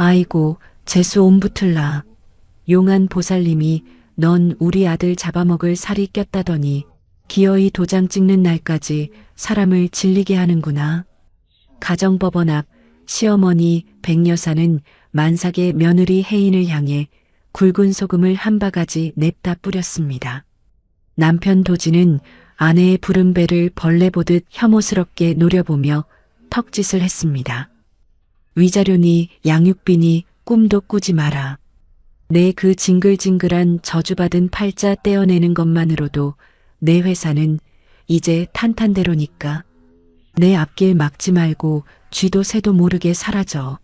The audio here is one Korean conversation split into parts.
아이고, 재수 옴붙을라. 용한 보살님이 넌 우리 아들 잡아먹을 살이 꼈다더니 기어이 도장 찍는 날까지 사람을 질리게 하는구나. 가정법원 앞 시어머니 백여사는 만삭의 며느리 혜인을 향해 굵은 소금을 한 바가지 냅다 뿌렸습니다. 남편 도지는 아내의 부른 배를 벌레 보듯 혐오스럽게 노려보며 턱짓을 했습니다. 위자료니 양육비니 꿈도 꾸지 마라. 내 그 징글징글한 저주받은 팔자 떼어내는 것만으로도 내 회사는 이제 탄탄대로니까 내 앞길 막지 말고 쥐도 새도 모르게 사라져.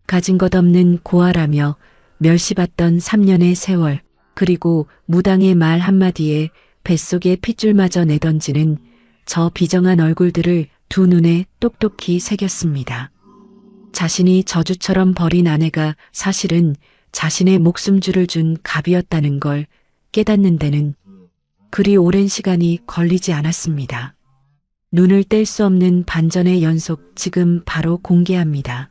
가진 것 없는 고아라며 멸시받던 3년의 세월, 그리고 무당의 말 한마디에 뱃속에 핏줄마저 내던지는 저 비정한 얼굴들을 두 눈에 똑똑히 새겼습니다. 자신이 저주처럼 버린 아내가 사실은 자신의 목숨줄을 준 갑이었다는 걸 깨닫는 데는 그리 오랜 시간이 걸리지 않았습니다. 눈을 뗄 수 없는 반전의 연속 지금 바로 공개합니다.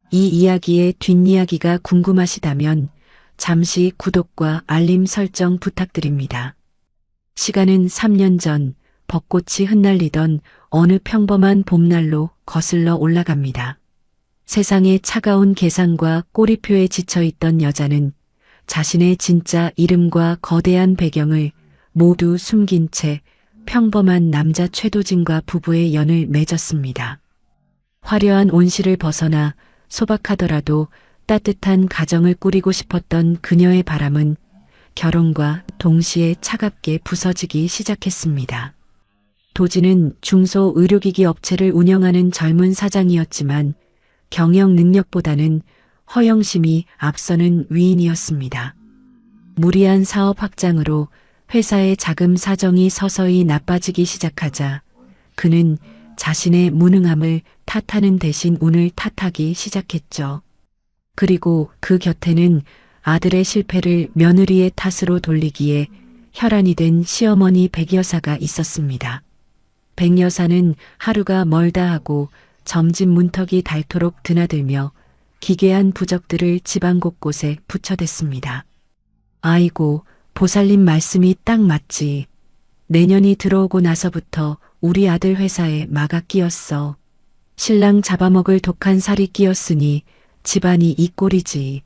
이 이야기의 뒷이야기가 궁금하시다면 잠시 구독과 알림 설정 부탁드립니다. 시간은 3년 전 벚꽃이 흩날리던 어느 평범한 봄날로 거슬러 올라갑니다. 세상의 차가운 계산과 꼬리표에 지쳐있던 여자는 자신의 진짜 이름과 거대한 배경을 모두 숨긴 채 평범한 남자 최도진과 부부의 연을 맺었습니다. 화려한 온실을 벗어나 소박하더라도 따뜻한 가정을 꾸리고 싶었던 그녀의 바람은 결혼과 동시에 차갑게 부서지기 시작했습니다. 도진은 중소의료기기 업체를 운영하는 젊은 사장이었지만 경영 능력보다는 허영심이 앞서는 위인이었습니다. 무리한 사업 확장으로 회사의 자금 사정이 서서히 나빠지기 시작하자 그는 자신의 무능함을 탓하는 대신 운을 탓하기 시작했죠. 그리고 그 곁에는 아들의 실패를 며느리의 탓으로 돌리기에 혈안이 된 시어머니 백여사가 있었습니다. 백여사는 하루가 멀다 하고 점집 문턱이 닳도록 드나들며 기괴한 부적들을 집안 곳곳에 붙여댔습니다. 아이고, 보살님 말씀이 딱 맞지. 내년이 들어오고 나서부터 우리 아들 회사에 마가 끼었어. 신랑 잡아먹을 독한 살이 끼었으니 집안이 이 꼴이지.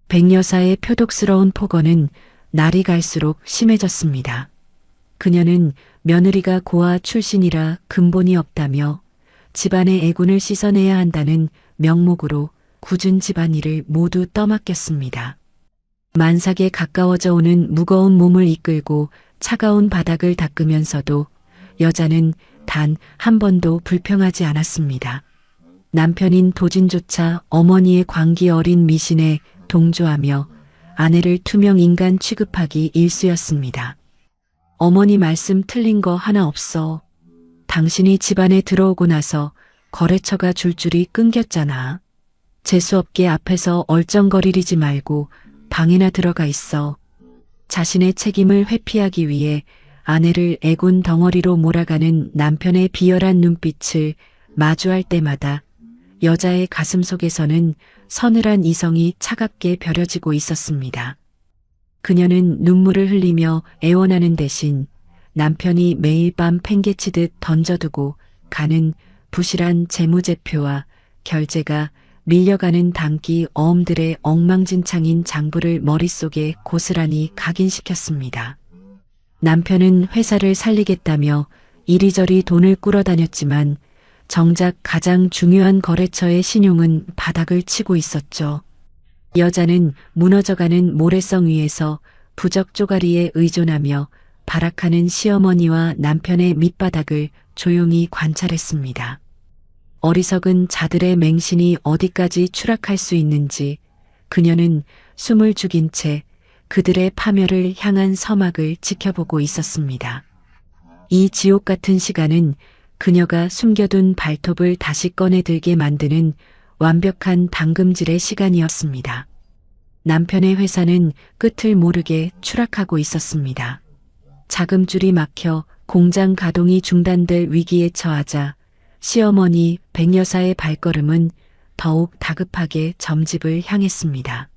백여사의 표독스러운 폭언은 날이 갈수록 심해졌습니다. 그녀는 며느리가 고아 출신이라 근본이 없다며 집안의 애군을 씻어내야 한다는 명목으로 굳은 집안일을 모두 떠맡겼습니다. 만삭에 가까워져 오는 무거운 몸을 이끌고 차가운 바닥을 닦으면서도 여자는 단 한 번도 불평하지 않았습니다. 남편인 도진조차 어머니의 광기 어린 미신에 동조하며 아내를 투명 인간 취급하기 일쑤였습니다. 어머니 말씀 틀린 거 하나 없어. 당신이 집안에 들어오고 나서 거래처가 줄줄이 끊겼잖아. 재수없게 앞에서 얼쩡거리지 말고 방에나 들어가 있어. 자신의 책임을 회피하기 위해 아내를 애군 덩어리로 몰아가는 남편의 비열한 눈빛을 마주할 때마다 여자의 가슴 속에서는 서늘한 이성이 차갑게 벼려지고 있었습니다. 그녀는 눈물을 흘리며 애원하는 대신 남편이 매일 밤 팽개치듯 던져두고 가는 부실한 재무제표와 결제가 밀려가는 단기 어음들의 엉망진창인 장부를 머릿속에 고스란히 각인시켰습니다. 남편은 회사를 살리겠다며 이리저리 돈을 꾸러다녔지만 정작 가장 중요한 거래처의 신용은 바닥을 치고 있었죠. 여자는 무너져가는 모래성 위에서 부적 쪼가리에 의존하며 발악하는 시어머니와 남편의 밑바닥을 조용히 관찰했습니다. 어리석은 자들의 맹신이 어디까지 추락할 수 있는지 그녀는 숨을 죽인 채 그들의 파멸을 향한 서막을 지켜보고 있었습니다. 이 지옥 같은 시간은 그녀가 숨겨둔 발톱을 다시 꺼내들게 만드는 완벽한 당금질의 시간이었습니다. 남편의 회사는 끝을 모르게 추락하고 있었습니다. 자금줄이 막혀 공장 가동이 중단될 위기에 처하자 시어머니 백여사의 발걸음은 더욱 다급하게 점집을 향했습니다.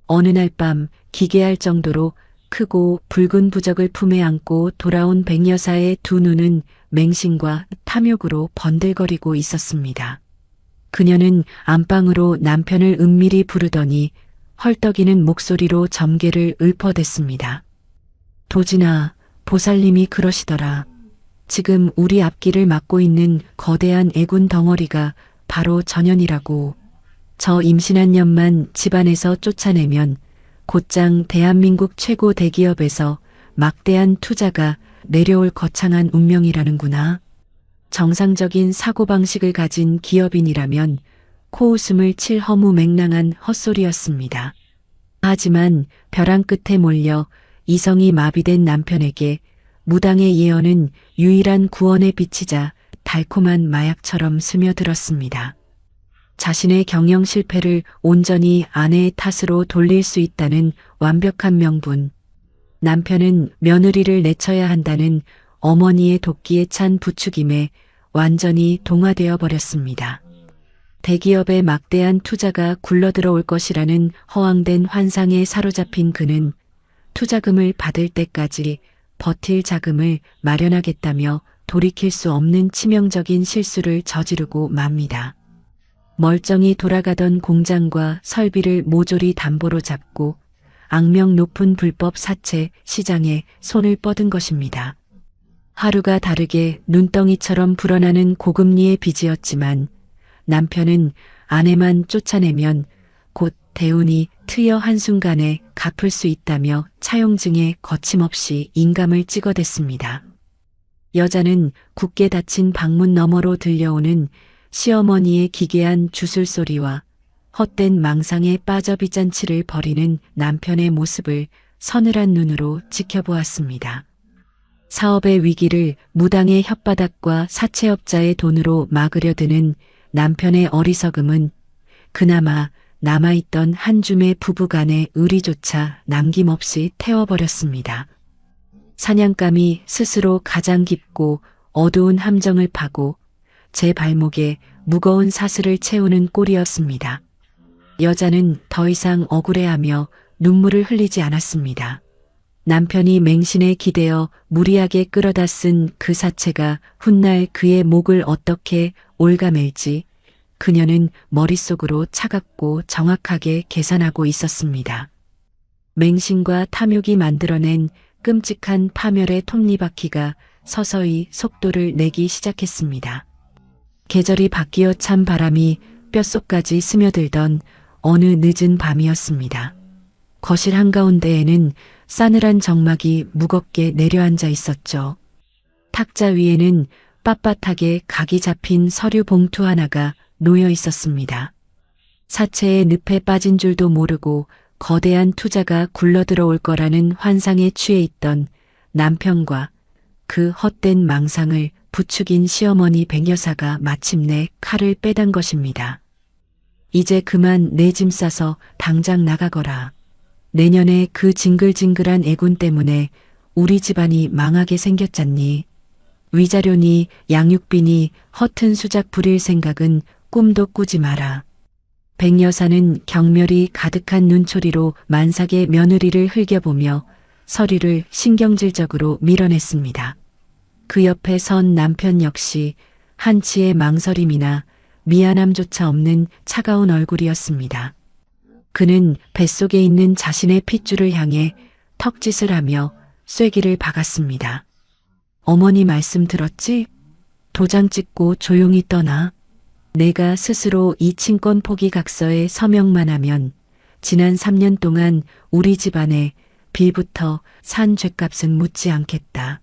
어느 날 밤 기괴할 정도로 크고 붉은 부적을 품에 안고 돌아온 백여사의 두 눈은 맹신과 탐욕으로 번들거리고 있었습니다. 그녀는 안방으로 남편을 은밀히 부르더니 헐떡이는 목소리로 점괘를 읊어댔습니다. 도진아, 보살님이 그러시더라. 지금 우리 앞길을 막고 있는 거대한 애군 덩어리가 바로 전현이라고. 저 임신한 년만 집안에서 쫓아내면 곧장 대한민국 최고 대기업에서 막대한 투자가 내려올 거창한 운명이라는구나. 정상적인 사고방식을 가진 기업인이라면 코웃음을 칠 허무맹랑한 헛소리였습니다. 하지만 벼랑 끝에 몰려 이성이 마비된 남편에게 무당의 예언은 유일한 구원의 빛이자 달콤한 마약처럼 스며들었습니다. 자신의 경영 실패를 온전히 아내의 탓으로 돌릴 수 있다는 완벽한 명분. 남편은 며느리를 내쳐야 한다는 어머니의 도끼에 찬 부추김에 완전히 동화되어 버렸습니다. 대기업의 막대한 투자가 굴러들어올 것이라는 허황된 환상에 사로잡힌 그는 투자금을 받을 때까지 버틸 자금을 마련하겠다며 돌이킬 수 없는 치명적인 실수를 저지르고 맙니다. 멀쩡히 돌아가던 공장과 설비를 모조리 담보로 잡고 악명 높은 불법 사채 시장에 손을 뻗은 것입니다. 하루가 다르게 눈덩이처럼 불어나는 고금리의 빚이었지만 남편은 아내만 쫓아내면 곧 대운이 트여 한순간에 갚을 수 있다며 차용증에 거침없이 인감을 찍어댔습니다. 여자는 굳게 닫힌 방문 너머로 들려오는 시어머니의 기괴한 주술소리와 헛된 망상에 빠져 빚잔치를 벌이는 남편의 모습을 서늘한 눈으로 지켜보았습니다. 사업의 위기를 무당의 혓바닥과 사채업자의 돈으로 막으려 드는 남편의 어리석음은 그나마 남아있던 한 줌의 부부간의 의리조차 남김없이 태워버렸습니다. 사냥감이 스스로 가장 깊고 어두운 함정을 파고 제 발목에 무거운 사슬을 채우는 꼴이었습니다. 여자는 더 이상 억울해하며 눈물을 흘리지 않았습니다. 남편이 맹신에 기대어 무리하게 끌어다 쓴 그 사체가 훗날 그의 목을 어떻게 올가맬지 그녀는 머릿속으로 차갑고 정확하게 계산하고 있었습니다. 맹신과 탐욕이 만들어낸 끔찍한 파멸의 톱니바퀴가 서서히 속도를 내기 시작했습니다. 계절이 바뀌어 찬 바람이 뼛속까지 스며들던 어느 늦은 밤이었습니다. 거실 한가운데에는 싸늘한 정막이 무겁게 내려앉아 있었죠. 탁자 위에는 빳빳하게 각이 잡힌 서류 봉투 하나가 놓여 있었습니다. 사채의 늪에 빠진 줄도 모르고 거대한 투자가 굴러들어올 거라는 환상에 취해 있던 남편과 그 헛된 망상을 부추긴 시어머니 백여사가 마침내 칼을 빼단 것입니다. 이제 그만 내 짐 싸서 당장 나가거라. 내년에 그 징글징글한 애군 때문에 우리 집안이 망하게 생겼잖니. 위자료니 양육비니 허튼 수작 부릴 생각은 꿈도 꾸지 마라. 백여사는 경멸이 가득한 눈초리로 만삭의 며느리를 흘겨보며 서류를 신경질적으로 밀어냈습니다. 그 옆에 선 남편 역시 한치의 망설임이나 미안함조차 없는 차가운 얼굴이었습니다. 그는 뱃속에 있는 자신의 핏줄을 향해 턱짓을 하며 쐐기를 박았습니다. 어머니 말씀 들었지? 도장 찍고 조용히 떠나. 내가 스스로 이 친권 포기 각서에 서명만 하면 지난 3년 동안 우리 집안에 빌부터 산 죗값은 묻지 않겠다.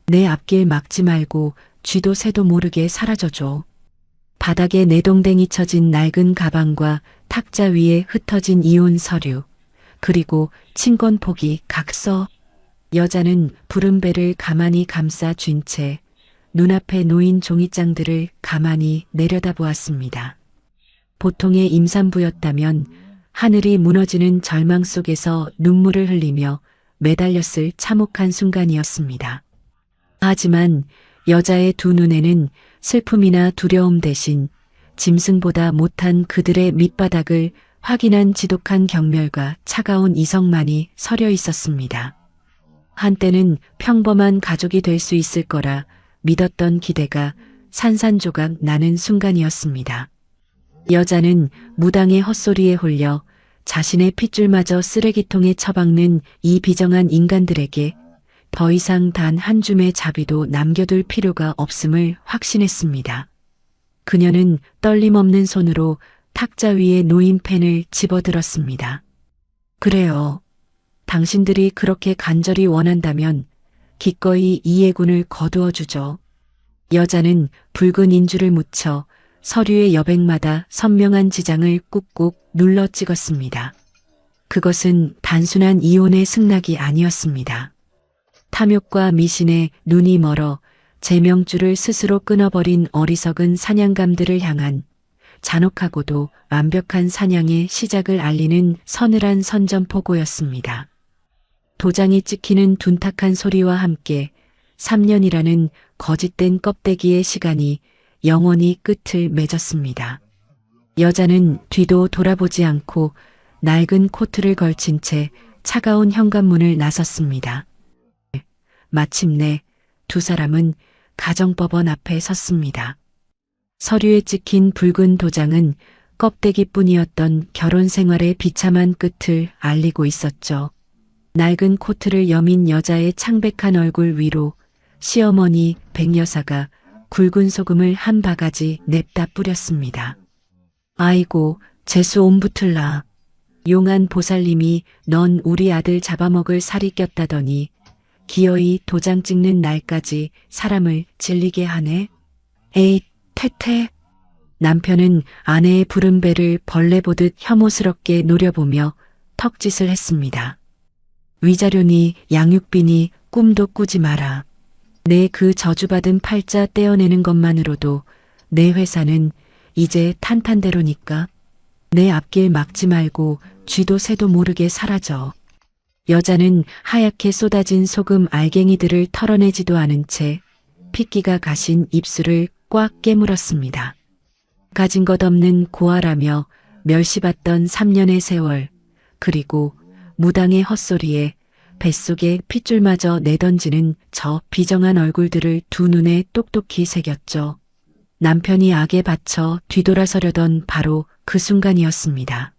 내 앞길 막지 말고 쥐도 새도 모르게 사라져줘. 바닥에 내동댕이 쳐진 낡은 가방과 탁자 위에 흩어진 이혼 서류, 그리고 친권 포기 각서. 여자는 부른 배를 가만히 감싸 쥔 채 눈앞에 놓인 종이장들을 가만히 내려다보았습니다. 보통의 임산부였다면 하늘이 무너지는 절망 속에서 눈물을 흘리며 매달렸을 참혹한 순간이었습니다. 하지만 여자의 두 눈에는 슬픔이나 두려움 대신 짐승보다 못한 그들의 밑바닥을 확인한 지독한 경멸과 차가운 이성만이 서려 있었습니다. 한때는 평범한 가족이 될 수 있을 거라 믿었던 기대가 산산조각 나는 순간이었습니다. 여자는 무당의 헛소리에 홀려 자신의 핏줄마저 쓰레기통에 처박는 이 비정한 인간들에게 더 이상 단 한 줌의 자비도 남겨둘 필요가 없음을 확신했습니다. 그녀는 떨림 없는 손으로 탁자 위에 놓인 펜을 집어들었습니다. 그래요. 당신들이 그렇게 간절히 원한다면 기꺼이 이 예군을 거두어 주죠. 여자는 붉은 인주를 묻혀 서류의 여백마다 선명한 지장을 꾹꾹 눌러 찍었습니다. 그것은 단순한 이혼의 승낙이 아니었습니다. 탐욕과 미신에 눈이 멀어 제명줄을 스스로 끊어버린 어리석은 사냥감들을 향한 잔혹하고도 완벽한 사냥의 시작을 알리는 서늘한 선전포고였습니다. 도장이 찍히는 둔탁한 소리와 함께 3년이라는 거짓된 껍데기의 시간이 영원히 끝을 맺었습니다. 여자는 뒤도 돌아보지 않고 낡은 코트를 걸친 채 차가운 현관문을 나섰습니다. 마침내 두 사람은 가정법원 앞에 섰습니다. 서류에 찍힌 붉은 도장은 껍데기뿐이었던 결혼 생활의 비참한 끝을 알리고 있었죠. 낡은 코트를 여민 여자의 창백한 얼굴 위로 시어머니 백여사가 굵은 소금을 한 바가지 냅다 뿌렸습니다. 아이고, 재수 옴붙을라. 용한 보살님이 넌 우리 아들 잡아먹을 살이 꼈다더니 기어이 도장 찍는 날까지 사람을 질리게 하네. 에이, 태태. 남편은 아내의 부른 배를 벌레 보듯 혐오스럽게 노려보며 턱짓을 했습니다. 위자료니 양육비니 꿈도 꾸지 마라. 내 그 저주받은 팔자 떼어내는 것만으로도 내 회사는 이제 탄탄대로니까 내 앞길 막지 말고 쥐도 새도 모르게 사라져. 여자는 하얗게 쏟아진 소금 알갱이들을 털어내지도 않은 채 핏기가 가신 입술을 꽉 깨물었습니다. 가진 것 없는 고아라며 멸시받던 3년의 세월, 그리고 무당의 헛소리에 뱃속에 핏줄마저 내던지는 저 비정한 얼굴들을 두 눈에 똑똑히 새겼죠. 남편이 악에 받쳐 뒤돌아서려던 바로 그 순간이었습니다.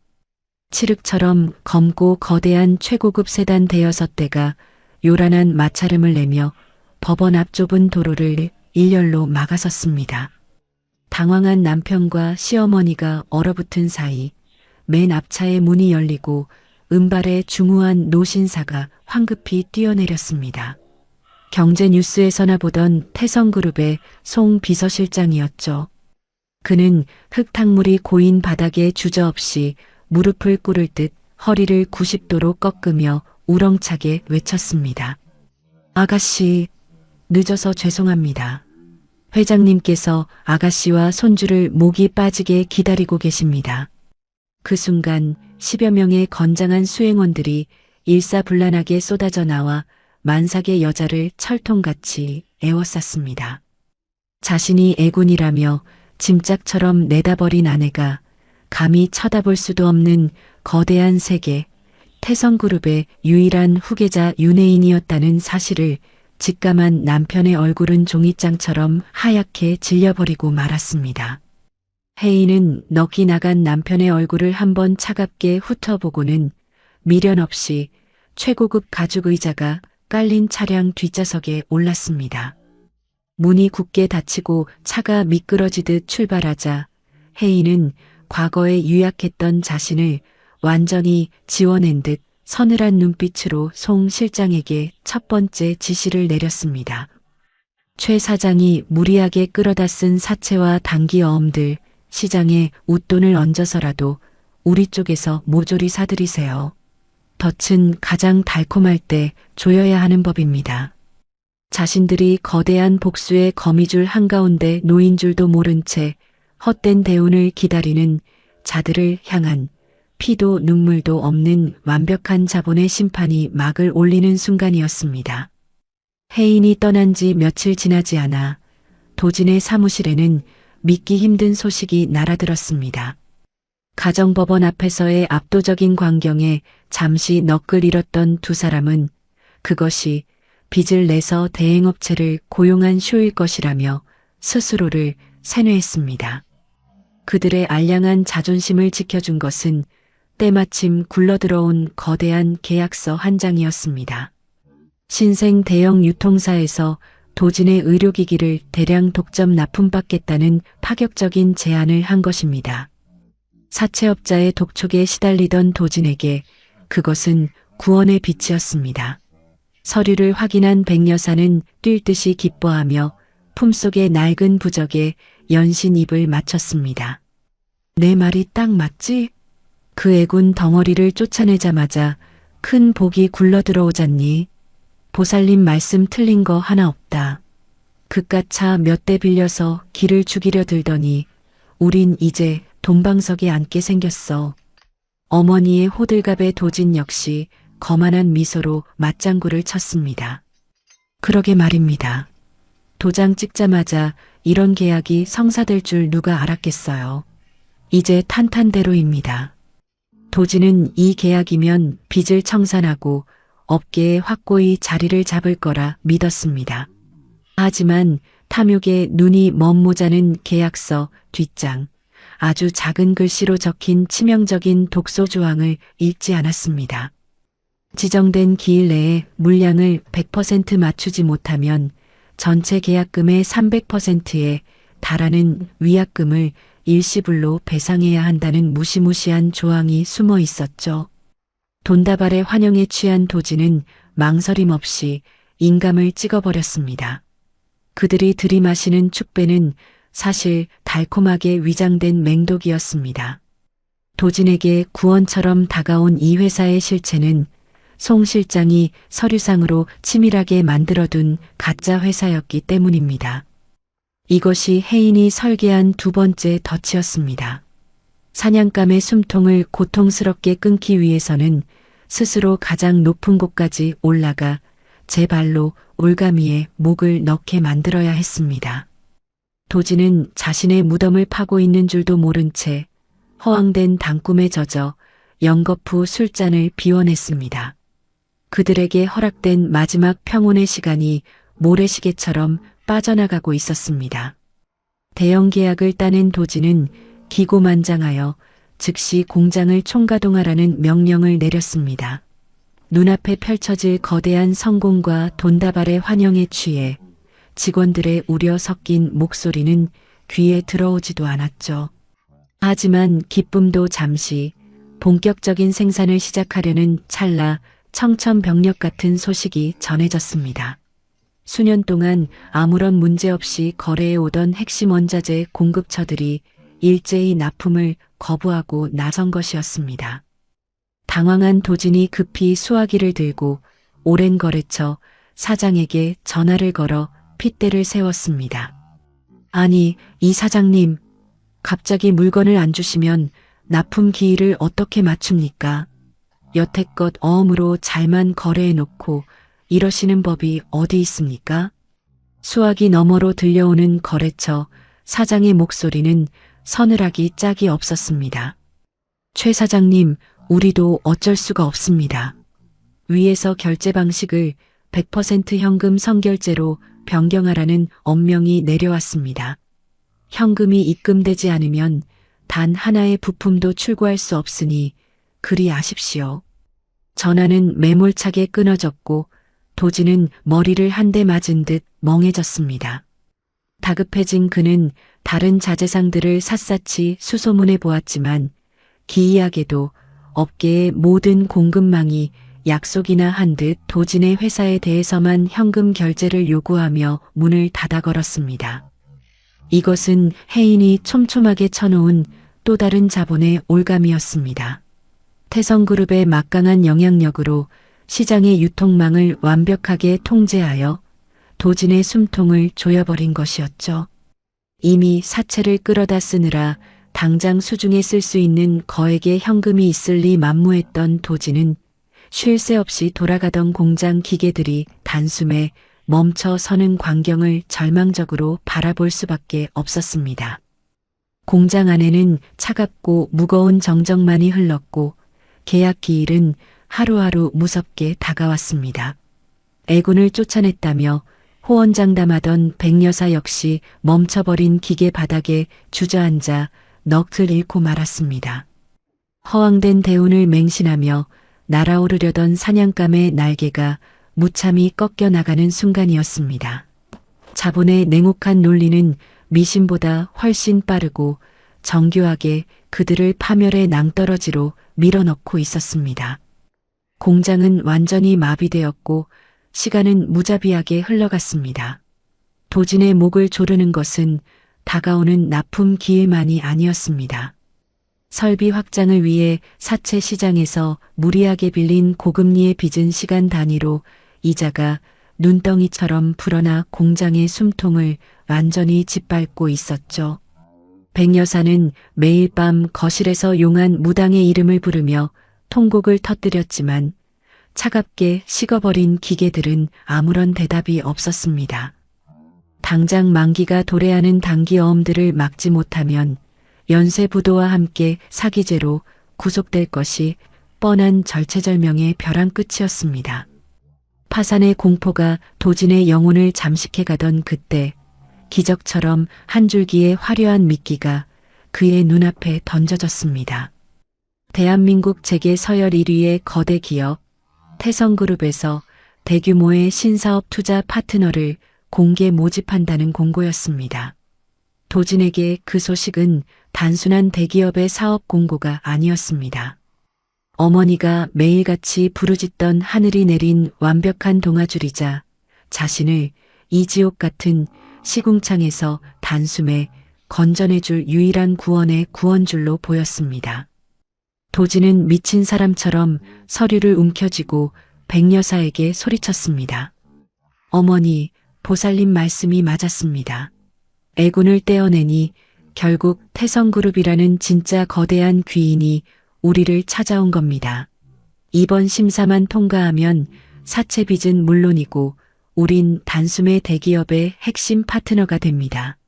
칠흑처럼 검고 거대한 최고급 세단 대여섯 대가 요란한 마찰음을 내며 법원 앞 좁은 도로를 일렬로 막아섰습니다. 당황한 남편과 시어머니가 얼어붙은 사이 맨 앞차의 문이 열리고 은발의 중후한 노신사가 황급히 뛰어내렸습니다. 경제뉴스에서나 보던 태성그룹의 송 비서실장이었죠. 그는 흙탕물이 고인 바닥에 주저없이 무릎을 꿇을 듯 허리를 90도로 꺾으며 우렁차게 외쳤습니다. 아가씨, 늦어서 죄송합니다. 회장님께서 아가씨와 손주를 목이 빠지게 기다리고 계십니다. 그 순간 10여 명의 건장한 수행원들이 일사불란하게 쏟아져 나와 만삭의 여자를 철통같이 에워쌌습니다. 자신이 애군이라며 짐짝처럼 내다버린 아내가 감히 쳐다볼 수도 없는 거대한 세계, 태성그룹의 유일한 후계자 윤혜인이었다는 사실을 직감한 남편의 얼굴은 종이장처럼 하얗게 질려버리고 말았습니다. 혜인은 넋이 나간 남편의 얼굴을 한번 차갑게 훑어보고는 미련 없이 최고급 가죽 의자가 깔린 차량 뒷좌석에 올랐습니다. 문이 굳게 닫히고 차가 미끄러지듯 출발하자 혜인은 과거에 유약했던 자신을 완전히 지워낸 듯 서늘한 눈빛으로 송 실장에게 첫 번째 지시를 내렸습니다. 최 사장이 무리하게 끌어다 쓴 사채와 단기 어음들 시장에 웃돈을 얹어서라도 우리 쪽에서 모조리 사들이세요. 덫은 가장 달콤할 때 조여야 하는 법입니다. 자신들이 거대한 복수의 거미줄 한가운데 놓인 줄도 모른 채 헛된 대운을 기다리는 자들을 향한 피도 눈물도 없는 완벽한 자본의 심판이 막을 올리는 순간이었습니다. 혜인이 떠난 지 며칠 지나지 않아 도진의 사무실에는 믿기 힘든 소식이 날아들었습니다. 가정법원 앞에서의 압도적인 광경에 잠시 넋을 잃었던 두 사람은 그것이 빚을 내서 대행업체를 고용한 쇼일 것이라며 스스로를 세뇌했습니다. 그들의 알량한 자존심을 지켜준 것은 때마침 굴러들어온 거대한 계약서 한 장이었습니다. 신생 대형 유통사에서 도진의 의료기기를 대량 독점 납품받겠다는 파격적인 제안을 한 것입니다. 사채업자의 독촉에 시달리던 도진에게 그것은 구원의 빛이었습니다. 서류를 확인한 백여사는 뛸 듯이 기뻐하며 품속의 낡은 부적에 연신 입을 맞췄습니다. 내 말이 딱 맞지? 그 애군 덩어리를 쫓아내자마자 큰 복이 굴러들어오잖니. 보살님 말씀 틀린 거 하나 없다. 그깟 차 몇 대 빌려서 길을 죽이려 들더니 우린 이제 돈방석에 앉게 생겼어. 어머니의 호들갑의 도진 역시 거만한 미소로 맞장구를 쳤습니다. 그러게 말입니다. 도장 찍자마자 이런 계약이 성사될 줄 누가 알았겠어요. 이제 탄탄대로입니다. 도진은 이 계약이면 빚을 청산하고 업계에 확고히 자리를 잡을 거라 믿었습니다. 하지만 탐욕에 눈이 먼모자는 계약서 뒷장, 아주 작은 글씨로 적힌 치명적인 독소 조항을 읽지 않았습니다. 지정된 기일 내에 물량을 100% 맞추지 못하면 전체 계약금의 300%에 달하는 위약금을 일시불로 배상해야 한다는 무시무시한 조항이 숨어 있었죠. 돈다발의 환영에 취한 도진은 망설임 없이 인감을 찍어버렸습니다. 그들이 들이마시는 축배는 사실 달콤하게 위장된 맹독이었습니다. 도진에게 구원처럼 다가온 이 회사의 실체는 송 실장이 서류상으로 치밀하게 만들어둔 가짜 회사였기 때문입니다. 이것이 혜인이 설계한 두 번째 덫이었습니다. 사냥감의 숨통을 고통스럽게 끊기 위해서는 스스로 가장 높은 곳까지 올라가 제 발로 올가미에 목을 넣게 만들어야 했습니다. 도진은 자신의 무덤을 파고 있는 줄도 모른 채 허황된 단꿈에 젖어 연거푸 술잔을 비워냈습니다. 그들에게 허락된 마지막 평온의 시간이 모래시계처럼 빠져나가고 있었습니다. 대형 계약을 따낸 도진은 기고만장하여 즉시 공장을 총가동하라는 명령을 내렸습니다. 눈앞에 펼쳐질 거대한 성공과 돈다발의 환영에 취해 직원들의 우려 섞인 목소리는 귀에 들어오지도 않았죠. 하지만 기쁨도 잠시, 본격적인 생산을 시작하려는 찰나 청천벽력 같은 소식이 전해졌습니다. 수년 동안 아무런 문제 없이 거래해 오던 핵심 원자재 공급처들이 일제히 납품을 거부하고 나선 것이었습니다. 당황한 도진이 급히 수화기를 들고 오랜 거래처 사장에게 전화를 걸어 핏대를 세웠습니다. 아니, 이 사장님, 갑자기 물건을 안 주시면 납품 기일을 어떻게 맞춥니까? 여태껏 어음으로 잘만 거래해놓고 이러시는 법이 어디 있습니까? 수화기 너머로 들려오는 거래처 사장의 목소리는 서늘하기 짝이 없었습니다. 최 사장님, 우리도 어쩔 수가 없습니다. 위에서 결제 방식을 100% 현금 선결제로 변경하라는 엄명이 내려왔습니다. 현금이 입금되지 않으면 단 하나의 부품도 출고할 수 없으니 그리 아십시오. 전화는 매몰차게 끊어졌고 도진은 머리를 한 대 맞은 듯 멍해졌습니다. 다급해진 그는 다른 자재상들을 샅샅이 수소문해 보았지만 기이하게도 업계의 모든 공급망이 약속이나 한 듯 도진의 회사에 대해서만 현금 결제를 요구하며 문을 닫아 걸었습니다. 이것은 혜인이 촘촘하게 쳐놓은 또 다른 자본의 올감이었습니다. 태성그룹의 막강한 영향력으로 시장의 유통망을 완벽하게 통제하여 도진의 숨통을 조여버린 것이었죠. 이미 사채를 끌어다 쓰느라 당장 수중에 쓸 수 있는 거액의 현금이 있을 리 만무했던 도진은 쉴 새 없이 돌아가던 공장 기계들이 단숨에 멈춰 서는 광경을 절망적으로 바라볼 수밖에 없었습니다. 공장 안에는 차갑고 무거운 정적만이 흘렀고 계약 기일은 하루하루 무섭게 다가왔습니다. 애군을 쫓아냈다며 호언장담하던 백여사 역시 멈춰버린 기계 바닥에 주저앉아 넋을 잃고 말았습니다. 허황된 대운을 맹신하며 날아오르려던 사냥감의 날개가 무참히 꺾여 나가는 순간이었습니다. 자본의 냉혹한 논리는 미신보다 훨씬 빠르고 정교하게 그들을 파멸의 낭떠러지로 밀어넣고 있었습니다. 공장은 완전히 마비되었고 시간은 무자비하게 흘러갔습니다. 도진의 목을 조르는 것은 다가오는 납품 기일만이 아니었습니다. 설비 확장을 위해 사채 시장에서 무리하게 빌린 고금리에 빚은 시간 단위로 이자가 눈덩이처럼 불어나 공장의 숨통을 완전히 짓밟고 있었죠. 백여사는 매일 밤 거실에서 용한 무당의 이름을 부르며 통곡을 터뜨렸지만 차갑게 식어버린 기계들은 아무런 대답이 없었습니다. 당장 만기가 도래하는 단기어음들을 막지 못하면 연쇄부도와 함께 사기죄로 구속될 것이 뻔한 절체절명의 벼랑 끝이었습니다. 파산의 공포가 도진의 영혼을 잠식해가던 그때 기적처럼 한 줄기의 화려한 미끼가 그의 눈앞에 던져졌습니다. 대한민국 재계 서열 1위의 거대 기업 태성그룹에서 대규모의 신사업 투자 파트너를 공개 모집한다는 공고였습니다. 도진에게 그 소식은 단순한 대기업의 사업 공고가 아니었습니다. 어머니가 매일같이 부르짖던 하늘이 내린 완벽한 동아줄이자 자신을 이 지옥 같은 시궁창에서 단숨에 건져내줄 유일한 구원의 구원줄로 보였습니다. 도진은 미친 사람처럼 서류를 움켜쥐고 백여사에게 소리쳤습니다. 어머니, 보살님 말씀이 맞았습니다. 애군을 떼어내니 결국 태성그룹이라는 진짜 거대한 귀인이 우리를 찾아온 겁니다. 이번 심사만 통과하면 사채 빚은 물론이고 우린 단숨에 대기업의 핵심 파트너가 됩니다.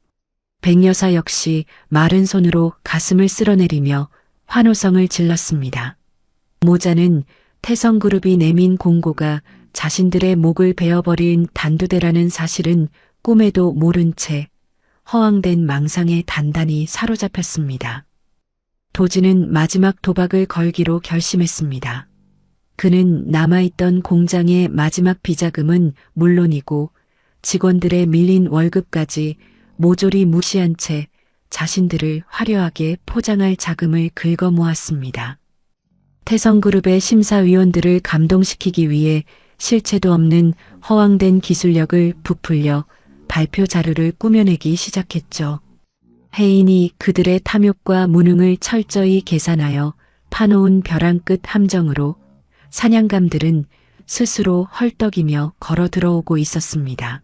백여사 역시 마른 손으로 가슴을 쓸어내리며 환호성을 질렀습니다. 모자는 태성그룹이 내민 공고가 자신들의 목을 베어버린 단두대라는 사실은 꿈에도 모른 채 허황된 망상에 단단히 사로잡혔습니다. 도진은 마지막 도박을 걸기로 결심했습니다. 그는 남아있던 공장의 마지막 비자금은 물론이고 직원들의 밀린 월급까지 모조리 무시한 채 자신들을 화려하게 포장할 자금을 긁어 모았습니다. 태성그룹의 심사위원들을 감동시키기 위해 실체도 없는 허황된 기술력을 부풀려 발표 자료를 꾸며내기 시작했죠. 해인이 그들의 탐욕과 무능을 철저히 계산하여 파놓은 벼랑 끝 함정으로 사냥감들은 스스로 헐떡이며 걸어 들어오고 있었습니다.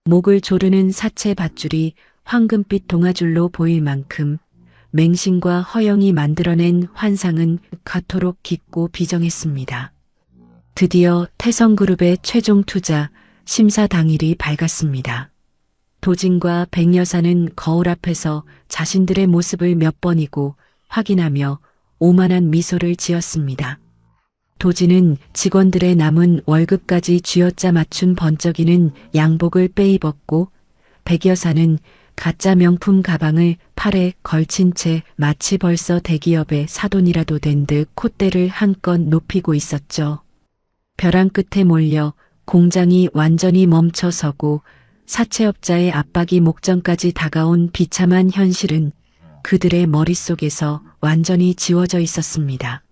목을 조르는 사채 밧줄이 황금빛 동아줄로 보일 만큼 맹신과 허영이 만들어낸 환상은 그토록 깊고 비정했습니다. 드디어 태성그룹의 최종 투자 심사 당일이 밝았습니다. 도진과 백여사는 거울 앞에서 자신들의 모습을 몇 번이고 확인하며 오만한 미소를 지었습니다. 도진은 직원들의 남은 월급까지 쥐어짜 맞춘 번쩍이는 양복을 빼입었고 백여사는 가짜 명품 가방을 팔에 걸친 채 마치 벌써 대기업의 사돈이라도 된 듯 콧대를 한껏 높이고 있었죠. 벼랑 끝에 몰려 공장이 완전히 멈춰서고 사채업자의 압박이 목전까지 다가온 비참한 현실은 그들의 머릿속에서 완전히 지워져 있었습니다.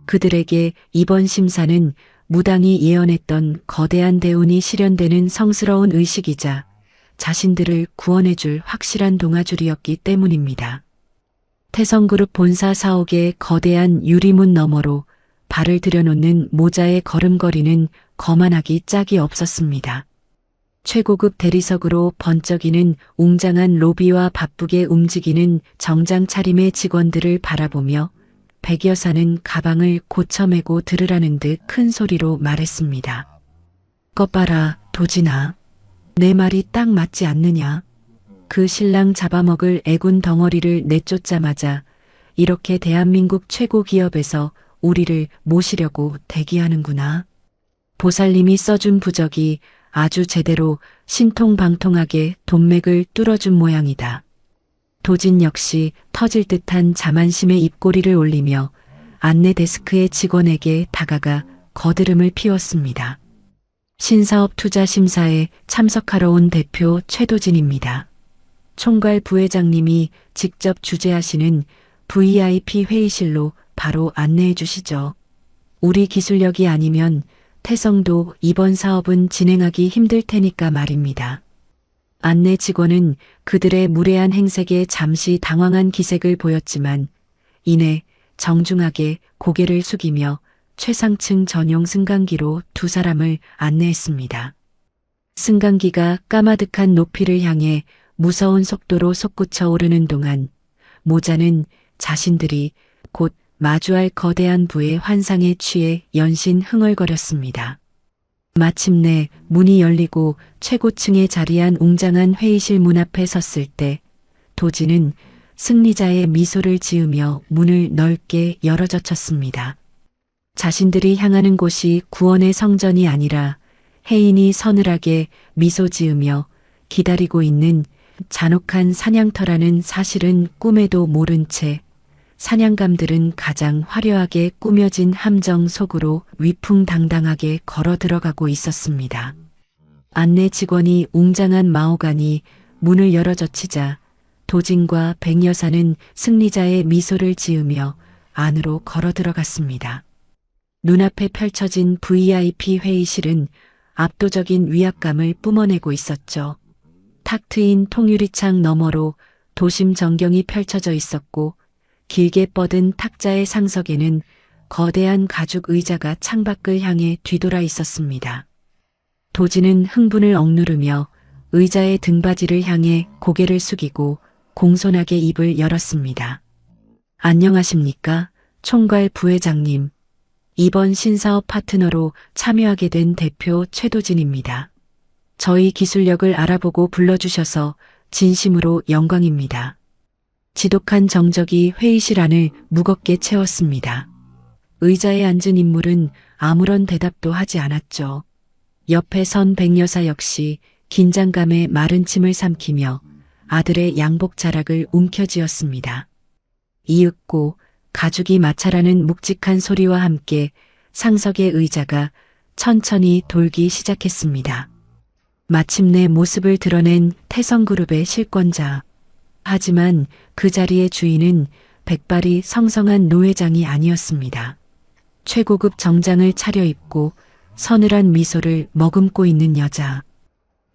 그들에게 이번 심사는 무당이 예언했던 거대한 대운이 실현되는 성스러운 의식이자 자신들을 구원해줄 확실한 동아줄이었기 때문입니다. 태성그룹 본사 사옥의 거대한 유리문 너머로 발을 들여놓는 모자의 걸음걸이는 거만하기 짝이 없었습니다. 최고급 대리석으로 번쩍이는 웅장한 로비와 바쁘게 움직이는 정장 차림의 직원들을 바라보며 백여사는 가방을 고쳐매고 들으라는 듯 큰 소리로 말했습니다. 것 봐라, 도진아. 내 말이 딱 맞지 않느냐. 그 신랑 잡아먹을 애군 덩어리를 내쫓자마자 이렇게 대한민국 최고 기업에서 우리를 모시려고 대기하는구나. 보살님이 써준 부적이 아주 제대로 신통방통하게 돈맥을 뚫어준 모양이다. 도진 역시 터질 듯한 자만심의 입꼬리를 올리며 안내 데스크의 직원에게 다가가 거드름을 피웠습니다. 신사업 투자 심사에 참석하러 온 대표 최도진입니다. 총괄 부회장님이 직접 주재하시는 VIP 회의실로 바로 안내해 주시죠. 우리 기술력이 아니면 태성도 이번 사업은 진행하기 힘들 테니까 말입니다. 안내 직원은 그들의 무례한 행색에 잠시 당황한 기색을 보였지만 이내 정중하게 고개를 숙이며 최상층 전용 승강기로 두 사람을 안내했습니다. 승강기가 까마득한 높이를 향해 무서운 속도로 솟구쳐 오르는 동안 모자는 자신들이 곧 마주할 거대한 부의 환상에 취해 연신 흥얼거렸습니다. 마침내 문이 열리고 최고층에 자리한 웅장한 회의실 문 앞에 섰을 때 도진은 승리자의 미소를 지으며 문을 넓게 열어젖혔습니다. 자신들이 향하는 곳이 구원의 성전이 아니라 해인이 서늘하게 미소 지으며 기다리고 있는 잔혹한 사냥터라는 사실은 꿈에도 모른 채 사냥감들은 가장 화려하게 꾸며진 함정 속으로 위풍당당하게 걸어 들어가고 있었습니다. 안내 직원이 웅장한 마호가니 문을 열어젖히자 도진과 백여사는 승리자의 미소를 지으며 안으로 걸어 들어갔습니다. 눈앞에 펼쳐진 VIP 회의실은 압도적인 위압감을 뿜어내고 있었죠. 탁 트인 통유리창 너머로 도심 전경이 펼쳐져 있었고 길게 뻗은 탁자의 상석에는 거대한 가죽 의자가 창밖을 향해 뒤돌아 있었습니다. 도진은 흥분을 억누르며 의자의 등받이를 향해 고개를 숙이고 공손하게 입을 열었습니다. 안녕하십니까, 총괄 부회장님. 이번 신사업 파트너로 참여하게 된 대표 최도진입니다. 저희 기술력을 알아보고 불러주셔서 진심으로 영광입니다. 지독한 정적이 회의실 안을 무겁게 채웠습니다. 의자에 앉은 인물은 아무런 대답도 하지 않았죠. 옆에 선 백여사 역시 긴장감에 마른 침을 삼키며 아들의 양복 자락을 움켜쥐었습니다. 이윽고 가죽이 마찰하는 묵직한 소리와 함께 상석의 의자가 천천히 돌기 시작했습니다. 마침내 모습을 드러낸 태성그룹의 실권자. 하지만 그 자리의 주인은 백발이 성성한 노회장이 아니었습니다. 최고급 정장을 차려입고 서늘한 미소를 머금고 있는 여자.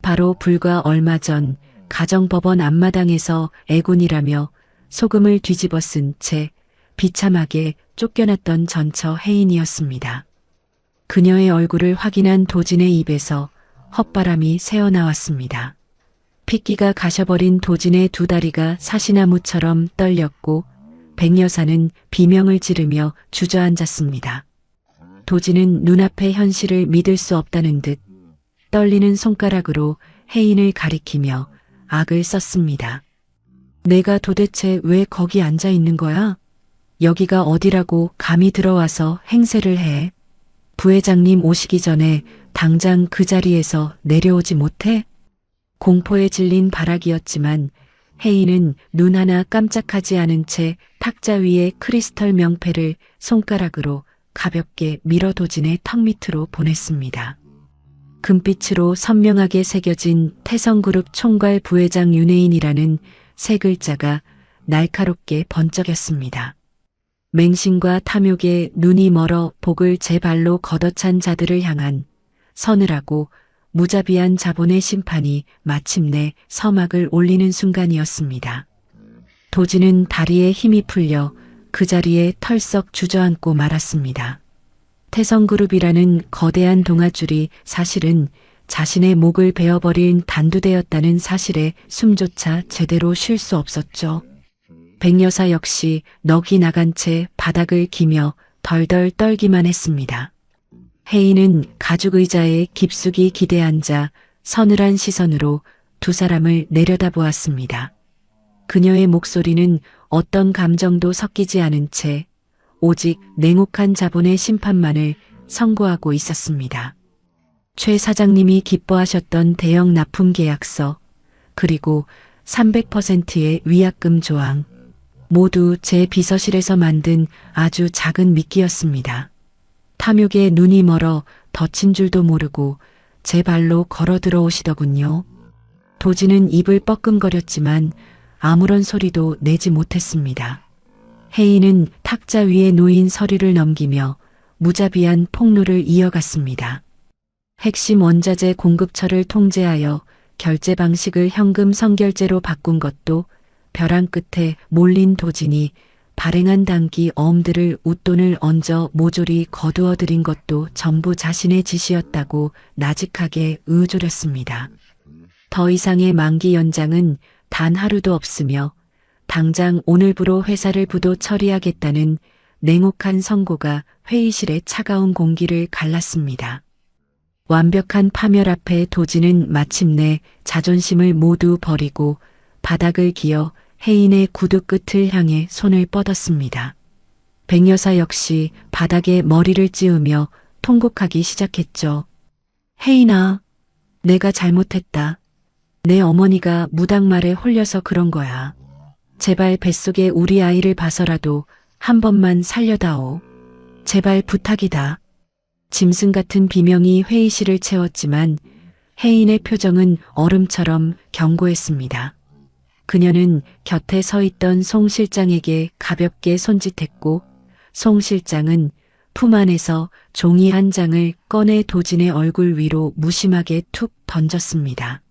바로 불과 얼마 전 가정법원 앞마당에서 애군이라며 소금을 뒤집어 쓴 채 비참하게 쫓겨났던 전처 해인이었습니다. 그녀의 얼굴을 확인한 도진의 입에서 헛바람이 새어나왔습니다. 핏기가 가셔버린 도진의 두 다리가 사시나무처럼 떨렸고 백여사는 비명을 지르며 주저앉았습니다. 도진은 눈앞의 현실을 믿을 수 없다는 듯 떨리는 손가락으로 해인을 가리키며 악을 썼습니다. 내가 도대체 왜 거기 앉아 있는 거야? 여기가 어디라고 감히 들어와서 행세를 해? 부회장님 오시기 전에 당장 그 자리에서 내려오지 못해? 공포에 질린 발악이었지만 해인은 눈 하나 깜짝하지 않은 채 탁자 위에 크리스털 명패를 손가락으로 가볍게 밀어 도진의 턱 밑으로 보냈습니다. 금빛으로 선명하게 새겨진 태성그룹 총괄 부회장 윤혜인이라는 세 글자가 날카롭게 번쩍였습니다. 맹신과 탐욕에 눈이 멀어 복을 제 발로 걷어찬 자들을 향한 서늘하고 무자비한 자본의 심판이 마침내 서막을 올리는 순간이었습니다. 도진은 다리에 힘이 풀려 그 자리에 털썩 주저앉고 말았습니다. 태성그룹이라는 거대한 동아줄이 사실은 자신의 목을 베어버린 단두대였다는 사실에 숨조차 제대로 쉴 수 없었죠. 백여사 역시 넋이 나간 채 바닥을 기며 덜덜 떨기만 했습니다. 해인은 가죽 의자에 깊숙이 기대앉아 서늘한 시선으로 두 사람을 내려다보았습니다. 그녀의 목소리는 어떤 감정도 섞이지 않은 채 오직 냉혹한 자본의 심판만을 선고하고 있었습니다. 최 사장님이 기뻐하셨던 대형 납품 계약서, 그리고 300%의 위약금 조항, 모두 제 비서실에서 만든 아주 작은 미끼였습니다. 탐욕에 눈이 멀어 덧친 줄도 모르고 제 발로 걸어 들어오시더군요. 도지는 입을 뻐끔거렸지만 아무런 소리도 내지 못했습니다. 혜인은 탁자 위에 놓인 서류를 넘기며 무자비한 폭로를 이어갔습니다. 핵심 원자재 공급처를 통제하여 결제 방식을 현금 선결제로 바꾼 것도 벼랑 끝에 몰린 도진이 발행한 단기 어음들을 웃돈을 얹어 모조리 거두어 들인 것도 전부 자신의 짓이었다고 나직하게 의조렸습니다. 더 이상의 만기 연장은 단 하루도 없으며 당장 오늘부로 회사를 부도 처리하겠다는 냉혹한 선고가 회의실의 차가운 공기를 갈랐습니다. 완벽한 파멸 앞에 도지는 마침내 자존심을 모두 버리고 바닥을 기어 혜인의 구두 끝을 향해 손을 뻗었습니다. 백여사 역시 바닥에 머리를 찌우며 통곡하기 시작했죠. 혜인아, 내가 잘못했다. 내 어머니가 무당말에 홀려서 그런 거야. 제발 뱃속에 우리 아이를 봐서라도 한 번만 살려다오. 제발 부탁이다. 짐승 같은 비명이 회의실을 채웠지만 혜인의 표정은 얼음처럼 견고했습니다. 그녀는 곁에 서 있던 송 실장에게 가볍게 손짓했고 송 실장은 품 안에서 종이 한 장을 꺼내 도진의 얼굴 위로 무심하게 툭 던졌습니다.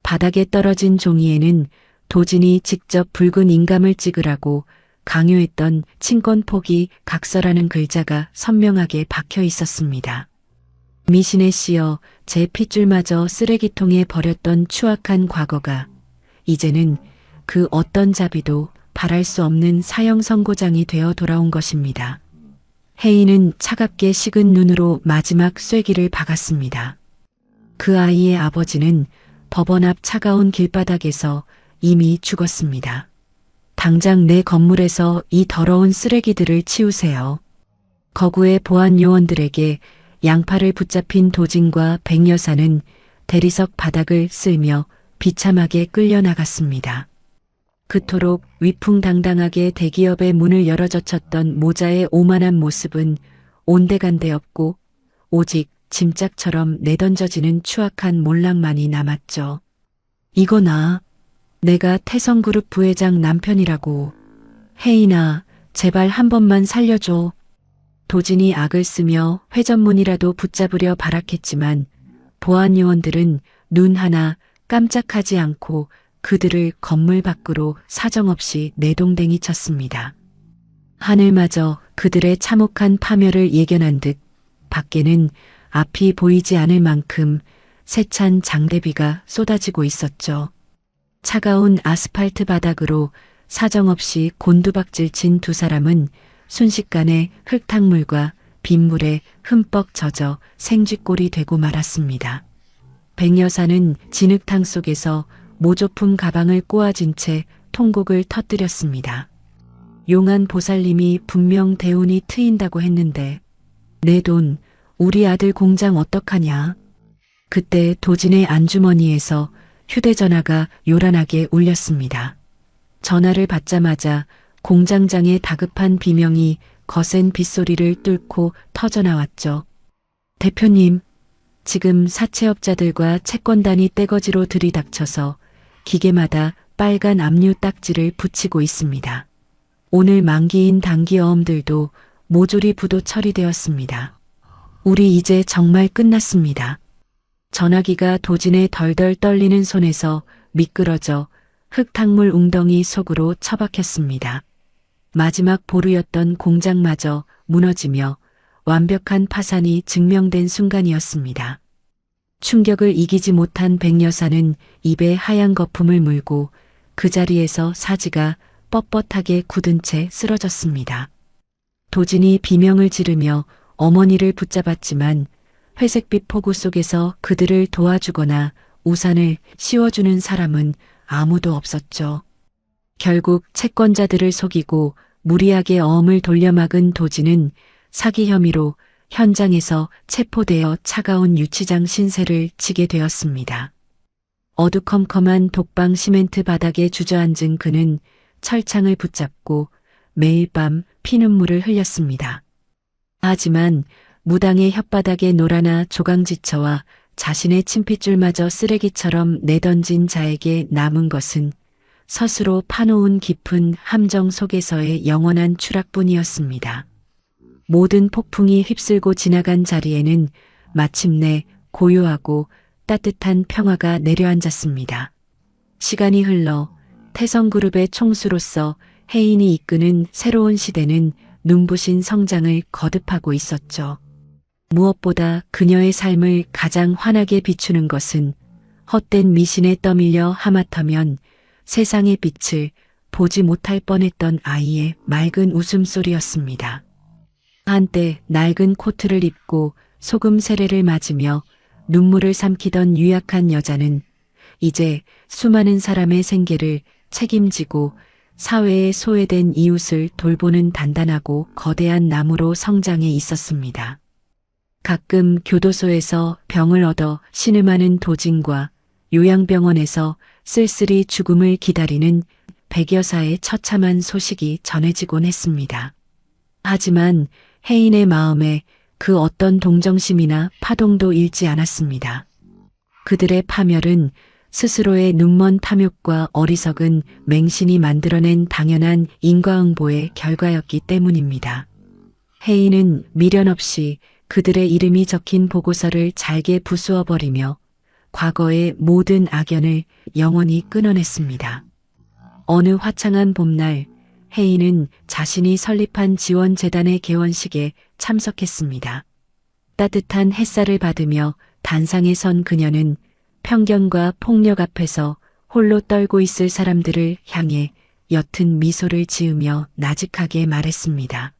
바닥에 떨어진 종이에는 도진이 직접 붉은 인감을 찍으라고 강요했던 친권 포기 각서라는 글자가 선명하게 박혀 있었습니다. 미신에 씌어 제 핏줄마저 쓰레기통에 버렸던 추악한 과거가 이제는 그 어떤 자비도 바랄 수 없는 사형 선고장이 되어 돌아온 것입니다. 혜인은 차갑게 식은 눈으로 마지막 쐐기를 박았습니다. 그 아이의 아버지는 법원 앞 차가운 길바닥에서 이미 죽었습니다. 당장 내 건물에서 이 더러운 쓰레기들을 치우세요. 거구의 보안 요원들에게 양팔을 붙잡힌 도진과 백여사는 대리석 바닥을 쓸며 비참하게 끌려나갔습니다. 그토록 위풍당당하게 대기업의 문을 열어젖혔던 모자의 오만한 모습은 온데간데 없고 오직 짐짝처럼 내던져지는 추악한 몰락만이 남았죠. 이거 내가 태성그룹 부회장 남편이라고. 혜인아, 제발 한 번만 살려줘. 도진이 악을 쓰며 회전문이라도 붙잡으려 발악했지만 보안 요원들은 눈 하나 깜짝하지 않고 그들을 건물 밖으로 사정없이 내동댕이 쳤습니다. 하늘마저 그들의 참혹한 파멸을 예견한 듯 밖에는 앞이 보이지 않을 만큼 세찬 장대비가 쏟아지고 있었죠. 차가운 아스팔트 바닥으로 사정없이 곤두박질 친 두 사람은 순식간에 흙탕물과 빗물에 흠뻑 젖어 생쥐꼴이 되고 말았습니다. 백여사는 진흙탕 속에서 모조품 가방을 꼬아진 채 통곡을 터뜨렸습니다. 용한 보살님이 분명 대운이 트인다고 했는데 내 돈, 우리 아들 공장 어떡하냐. 그때 도진의 안주머니에서 휴대전화가 요란하게 울렸습니다. 전화를 받자마자 공장장의 다급한 비명이 거센 빗소리를 뚫고 터져나왔죠. 대표님, 지금 사채업자들과 채권단이 떼거지로 들이닥쳐서 기계마다 빨간 압류 딱지를 붙이고 있습니다. 오늘 만기인 단기어음들도 모조리 부도 처리되었습니다. 우리 이제 정말 끝났습니다. 전화기가 도진의 덜덜 떨리는 손에서 미끄러져 흙탕물 웅덩이 속으로 처박혔습니다. 마지막 보루였던 공장마저 무너지며 완벽한 파산이 증명된 순간이었습니다. 충격을 이기지 못한 백여사는 입에 하얀 거품을 물고 그 자리에서 사지가 뻣뻣하게 굳은 채 쓰러졌습니다. 도진이 비명을 지르며 어머니를 붙잡았지만 회색빛 폭우 속에서 그들을 도와주거나 우산을 씌워주는 사람은 아무도 없었죠. 결국 채권자들을 속이고 무리하게 어음을 돌려막은 도지는 사기 혐의로 현장에서 체포되어 차가운 유치장 신세를 지게 되었습니다. 어두컴컴한 독방 시멘트 바닥에 주저앉은 그는 철창을 붙잡고 매일 밤 피눈물을 흘렸습니다. 하지만 무당의 혓바닥에 노라나 조강지처와 자신의 침핏줄마저 쓰레기처럼 내던진 자에게 남은 것은 스스로 파놓은 깊은 함정 속에서의 영원한 추락뿐이었습니다. 모든 폭풍이 휩쓸고 지나간 자리에는 마침내 고요하고 따뜻한 평화가 내려앉았습니다. 시간이 흘러 태성그룹의 총수로서 혜인이 이끄는 새로운 시대는 눈부신 성장을 거듭하고 있었죠. 무엇보다 그녀의 삶을 가장 환하게 비추는 것은 헛된 미신에 떠밀려 하마터면 세상의 빛을 보지 못할 뻔했던 아이의 맑은 웃음소리였습니다. 한때 낡은 코트를 입고 소금 세례를 맞으며 눈물을 삼키던 유약한 여자는 이제 수많은 사람의 생계를 책임지고 사회에 소외된 이웃을 돌보는 단단하고 거대한 나무로 성장해 있었습니다. 가끔 교도소에서 병을 얻어 신음하는 도진과 요양병원에서 쓸쓸히 죽음을 기다리는 백여사의 처참한 소식이 전해지곤 했습니다. 하지만 혜인의 마음에 그 어떤 동정심이나 파동도 일지 않았습니다. 그들의 파멸은 스스로의 눈먼 탐욕과 어리석은 맹신이 만들어낸 당연한 인과응보의 결과였기 때문입니다. 혜인은 미련 없이 그들의 이름이 적힌 보고서를 잘게 부수어버리며 과거의 모든 악연을 영원히 끊어냈습니다. 어느 화창한 봄날 혜인은 자신이 설립한 지원재단의 개원식에 참석했습니다. 따뜻한 햇살을 받으며 단상에 선 그녀는 편견과 폭력 앞에서 홀로 떨고 있을 사람들을 향해 옅은 미소를 지으며 나직하게 말했습니다.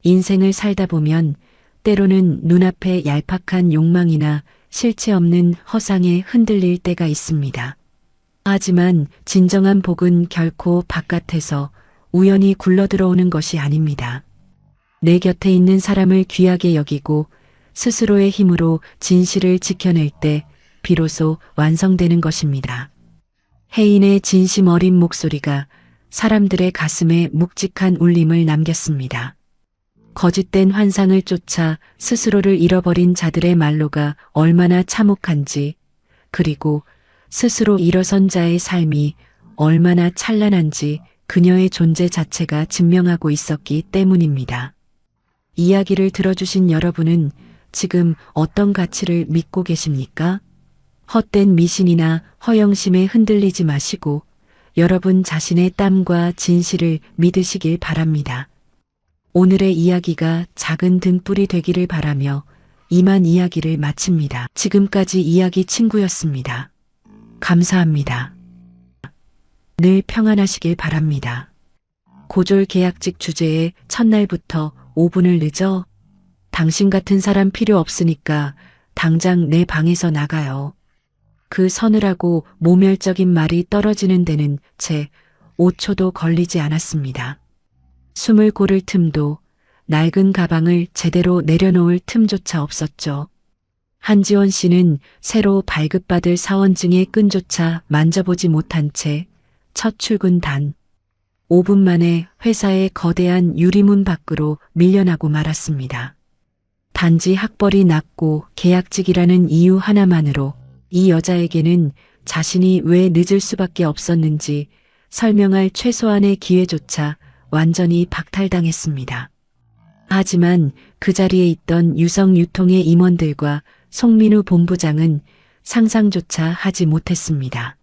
인생을 살다 보면 때로는 눈앞에 얄팍한 욕망이나 실체 없는 허상에 흔들릴 때가 있습니다. 하지만 진정한 복은 결코 바깥에서 우연히 굴러들어오는 것이 아닙니다. 내 곁에 있는 사람을 귀하게 여기고 스스로의 힘으로 진실을 지켜낼 때 비로소 완성되는 것입니다. 혜인의 진심 어린 목소리가 사람들의 가슴에 묵직한 울림을 남겼습니다. 거짓된 환상을 쫓아 스스로를 잃어버린 자들의 말로가 얼마나 참혹한지, 그리고 스스로 일어선 자의 삶이 얼마나 찬란한지 그녀의 존재 자체가 증명하고 있었기 때문입니다. 이야기를 들어주신 여러분은 지금 어떤 가치를 믿고 계십니까? 헛된 미신이나 허영심에 흔들리지 마시고 여러분 자신의 땀과 진실을 믿으시길 바랍니다. 오늘의 이야기가 작은 등불이 되기를 바라며 이만 이야기를 마칩니다. 지금까지 이야기 친구였습니다. 감사합니다. 늘 평안하시길 바랍니다. 고졸 계약직 주제에 첫날부터 5분을 늦어? 당신 같은 사람 필요 없으니까 당장 내 방에서 나가요. 그 서늘하고 모멸적인 말이 떨어지는 데는 채 5초도 걸리지 않았습니다. 숨을 고를 틈도 낡은 가방을 제대로 내려놓을 틈조차 없었죠. 한지원 씨는 새로 발급받을 사원증의 끈조차 만져보지 못한 채 첫 출근 단 5분 만에 회사의 거대한 유리문 밖으로 밀려나고 말았습니다. 단지 학벌이 낮고 계약직이라는 이유 하나만으로 이 여자에게는 자신이 왜 늦을 수밖에 없었는지 설명할 최소한의 기회조차 완전히 박탈당했습니다. 하지만 그 자리에 있던 유성유통의 임원들과 송민우 본부장은 상상조차 하지 못했습니다.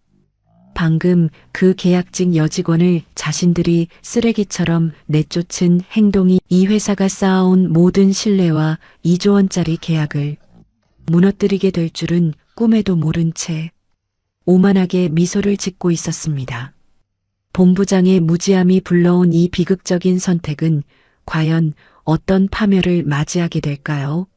방금 그 계약직 여직원을 자신들이 쓰레기처럼 내쫓은 행동이 이 회사가 쌓아온 모든 신뢰와 2조 원짜리 계약을 무너뜨리게 될 줄은 꿈에도 모른 채 오만하게 미소를 짓고 있었습니다. 본부장의 무지함이 불러온 이 비극적인 선택은 과연 어떤 파멸을 맞이하게 될까요?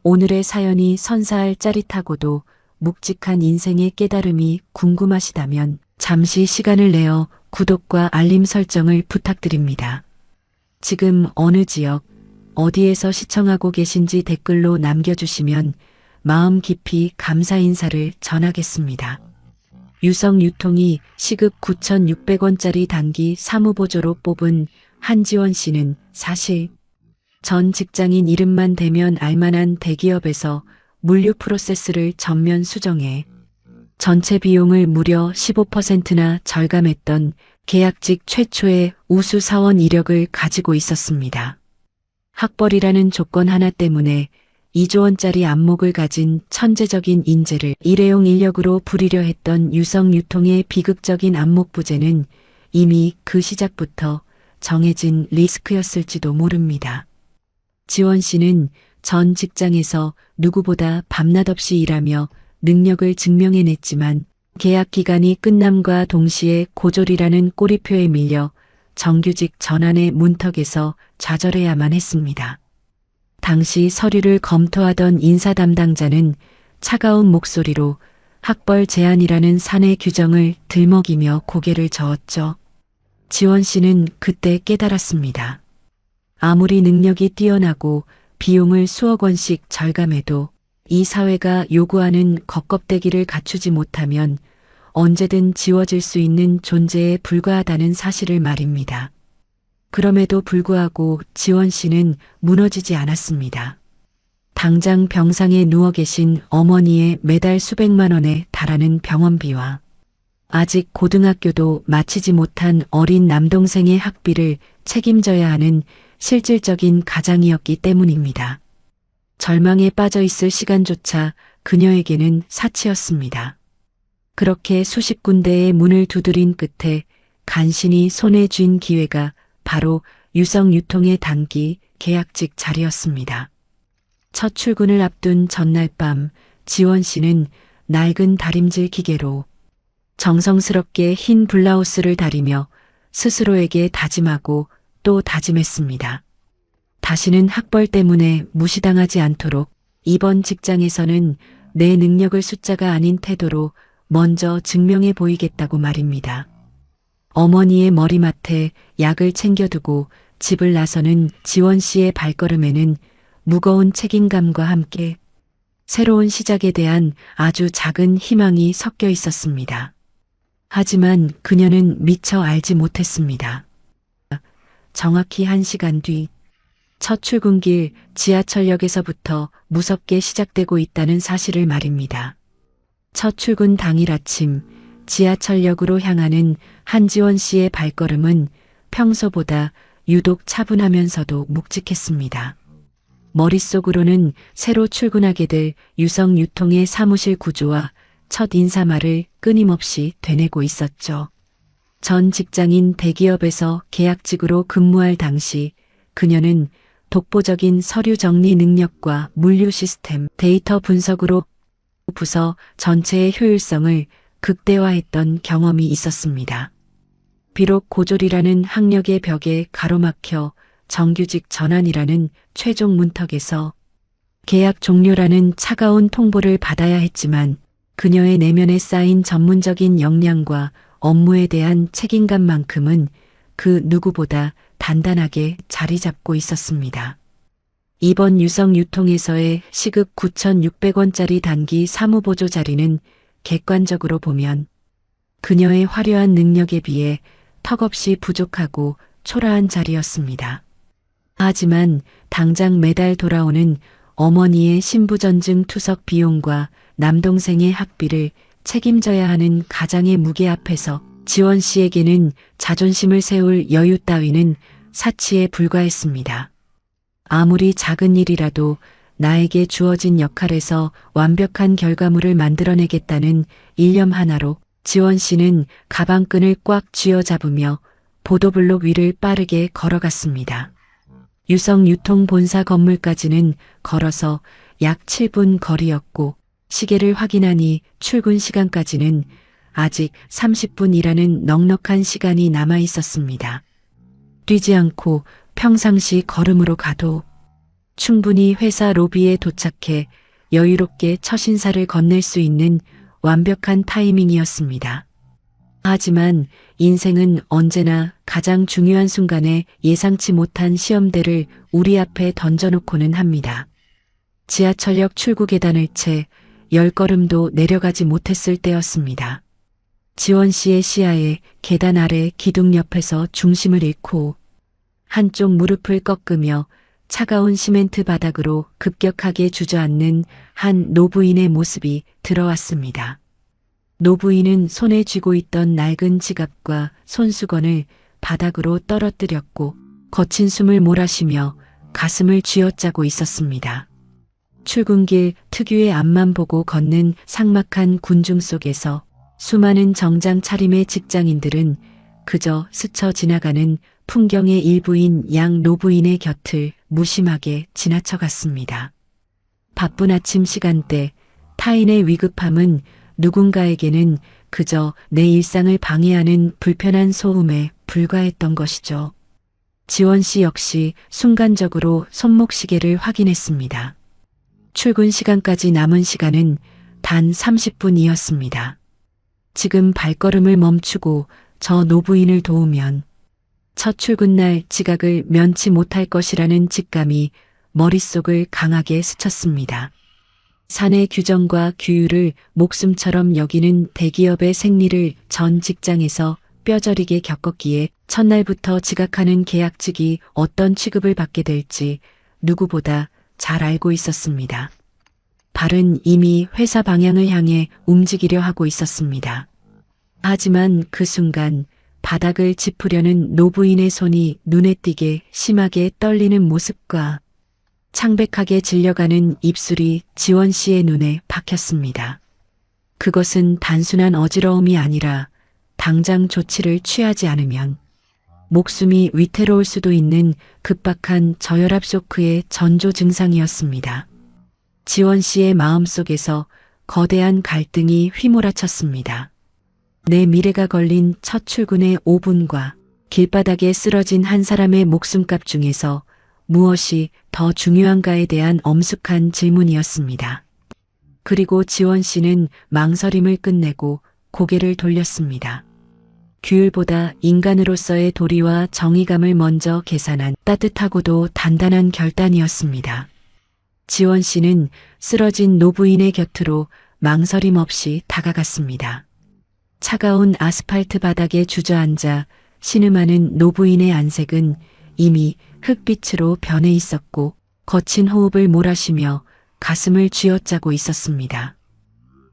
오늘의 사연이 선사할 짜릿하고도 묵직한 인생의 깨달음이 궁금하시다면 잠시 시간을 내어 구독과 알림 설정을 부탁드립니다. 지금 어느 지역, 어디에서 시청하고 계신지 댓글로 남겨주시면 마음 깊이 감사 인사를 전하겠습니다. 유성유통이 시급 9,600원짜리 단기 사무보조로 뽑은 한지원 씨는 사실 전 직장인 이름만 대면 알만한 대기업에서 물류 프로세스를 전면 수정해 전체 비용을 무려 15%나 절감했던 계약직 최초의 우수 사원 이력을 가지고 있었습니다. 학벌이라는 조건 하나 때문에 2조 원짜리 안목을 가진 천재적인 인재를 일회용 인력으로 부리려 했던 유성유통의 비극적인 안목 부재는 이미 그 시작부터 정해진 리스크였을지도 모릅니다. 지원 씨는 전 직장에서 누구보다 밤낮 없이 일하며 능력을 증명해냈지만 계약 기간이 끝남과 동시에 고졸이라는 꼬리표에 밀려 정규직 전환의 문턱에서 좌절해야만 했습니다. 당시 서류를 검토하던 인사 담당자는 차가운 목소리로 학벌 제한이라는 사내 규정을 들먹이며 고개를 저었죠. 지원 씨는 그때 깨달았습니다. 아무리 능력이 뛰어나고 비용을 수억 원씩 절감해도 이 사회가 요구하는 겉껍데기를 갖추지 못하면 언제든 지워질 수 있는 존재에 불과하다는 사실을 말입니다. 그럼에도 불구하고 지원 씨는 무너지지 않았습니다. 당장 병상에 누워 계신 어머니의 매달 수백만 원에 달하는 병원비와 아직 고등학교도 마치지 못한 어린 남동생의 학비를 책임져야 하는 실질적인 가장이었기 때문입니다. 절망에 빠져 있을 시간조차 그녀에게는 사치였습니다. 그렇게 수십 군데의 문을 두드린 끝에 간신히 손에 쥔 기회가 바로 유성유통의 단기 계약직 자리였습니다. 첫 출근을 앞둔 전날 밤 지원 씨는 낡은 다림질 기계로 정성스럽게 흰 블라우스를 다리며 스스로에게 다짐하고 또 다짐했습니다. 다시는 학벌 때문에 무시당하지 않도록 이번 직장에서는 내 능력을 숫자가 아닌 태도로 먼저 증명해 보이겠다고 말입니다. 어머니의 머리맡에 약을 챙겨두고 집을 나서는 지원 씨의 발걸음에는 무거운 책임감과 함께 새로운 시작에 대한 아주 작은 희망이 섞여 있었습니다. 하지만 그녀는 미처 알지 못했습니다. 정확히 1시간 뒤 첫 출근길 지하철역에서부터 무섭게 시작되고 있다는 사실을 말입니다. 첫 출근 당일 아침 지하철역으로 향하는 한지원 씨의 발걸음은 평소보다 유독 차분하면서도 묵직했습니다. 머릿속으로는 새로 출근하게 될 유성유통의 사무실 구조와 첫 인사말을 끊임없이 되뇌고 있었죠. 전 직장인 대기업에서 계약직으로 근무할 당시 그녀는 독보적인 서류 정리 능력과 물류 시스템, 데이터 분석으로 부서 전체의 효율성을 극대화했던 경험이 있었습니다. 비록 고졸이라는 학력의 벽에 가로막혀 정규직 전환이라는 최종 문턱에서 계약 종료라는 차가운 통보를 받아야 했지만 그녀의 내면에 쌓인 전문적인 역량과 업무에 대한 책임감만큼은 그 누구보다 단단하게 자리 잡고 있었습니다. 이번 유성유통에서의 시급 9,600원짜리 단기 사무보조 자리는 객관적으로 보면 그녀의 화려한 능력에 비해 턱없이 부족하고 초라한 자리였습니다. 하지만 당장 매달 돌아오는 어머니의 신부전증 투석 비용과 남동생의 학비를 책임져야 하는 가장의 무게 앞에서 지원 씨에게는 자존심을 세울 여유 따위는 사치에 불과했습니다. 아무리 작은 일이라도 나에게 주어진 역할에서 완벽한 결과물을 만들어내겠다는 일념 하나로 지원 씨는 가방끈을 꽉 쥐어잡으며 보도블록 위를 빠르게 걸어갔습니다. 유성유통 본사 건물까지는 걸어서 약 7분 거리였고 시계를 확인하니 출근 시간까지는 아직 30분이라는 넉넉한 시간이 남아 있었습니다. 뛰지 않고 평상시 걸음으로 가도 충분히 회사 로비에 도착해 여유롭게 첫 인사를 건넬 수 있는 완벽한 타이밍이었습니다. 하지만 인생은 언제나 가장 중요한 순간에 예상치 못한 시험대를 우리 앞에 던져놓고는 합니다. 지하철역 출구 계단을 채 10걸음도 내려가지 못했을 때였습니다. 지원 씨의 시야에 계단 아래 기둥 옆에서 중심을 잃고 한쪽 무릎을 꺾으며 차가운 시멘트 바닥으로 급격하게 주저앉는 한 노부인의 모습이 들어왔습니다. 노부인은 손에 쥐고 있던 낡은 지갑과 손수건을 바닥으로 떨어뜨렸고 거친 숨을 몰아쉬며 가슴을 쥐어짜고 있었습니다. 출근길 특유의 앞만 보고 걷는 삭막한 군중 속에서 수많은 정장 차림의 직장인들은 그저 스쳐 지나가는 풍경의 일부인 양 노부인의 곁을 무심하게 지나쳐갔습니다. 바쁜 아침 시간대 타인의 위급함은 누군가에게는 그저 내 일상을 방해하는 불편한 소음에 불과했던 것이죠. 지원 씨 역시 순간적으로 손목시계를 확인했습니다. 출근 시간까지 남은 시간은 단 30분이었습니다. 지금 발걸음을 멈추고 저 노부인을 도우면 첫 출근날 지각을 면치 못할 것이라는 직감이 머릿속을 강하게 스쳤습니다. 사내 규정과 규율을 목숨처럼 여기는 대기업의 생리를 전 직장에서 뼈저리게 겪었기에 첫날부터 지각하는 계약직이 어떤 취급을 받게 될지 누구보다 잘 알고 있었습니다. 발은 이미 회사 방향을 향해 움직이려 하고 있었습니다. 하지만 그 순간 바닥을 짚으려는 노부인의 손이 눈에 띄게 심하게 떨리는 모습과 창백하게 질려가는 입술이 지원 씨의 눈에 박혔습니다. 그것은 단순한 어지러움이 아니라 당장 조치를 취하지 않으면 목숨이 위태로울 수도 있는 급박한 저혈압 쇼크의 전조 증상이었습니다. 지원 씨의 마음속에서 거대한 갈등이 휘몰아쳤습니다. 내 미래가 걸린 첫 출근의 5분과 길바닥에 쓰러진 한 사람의 목숨값 중에서 무엇이 더 중요한가에 대한 엄숙한 질문이었습니다. 그리고 지원 씨는 망설임을 끝내고 고개를 돌렸습니다. 규율보다 인간으로서의 도리와 정의감을 먼저 계산한 따뜻하고도 단단한 결단이었습니다. 지원 씨는 쓰러진 노부인의 곁으로 망설임 없이 다가갔습니다. 차가운 아스팔트 바닥에 주저앉아 신음하는 노부인의 안색은 이미 흙빛으로 변해 있었고 거친 호흡을 몰아쉬며 가슴을 쥐어짜고 있었습니다.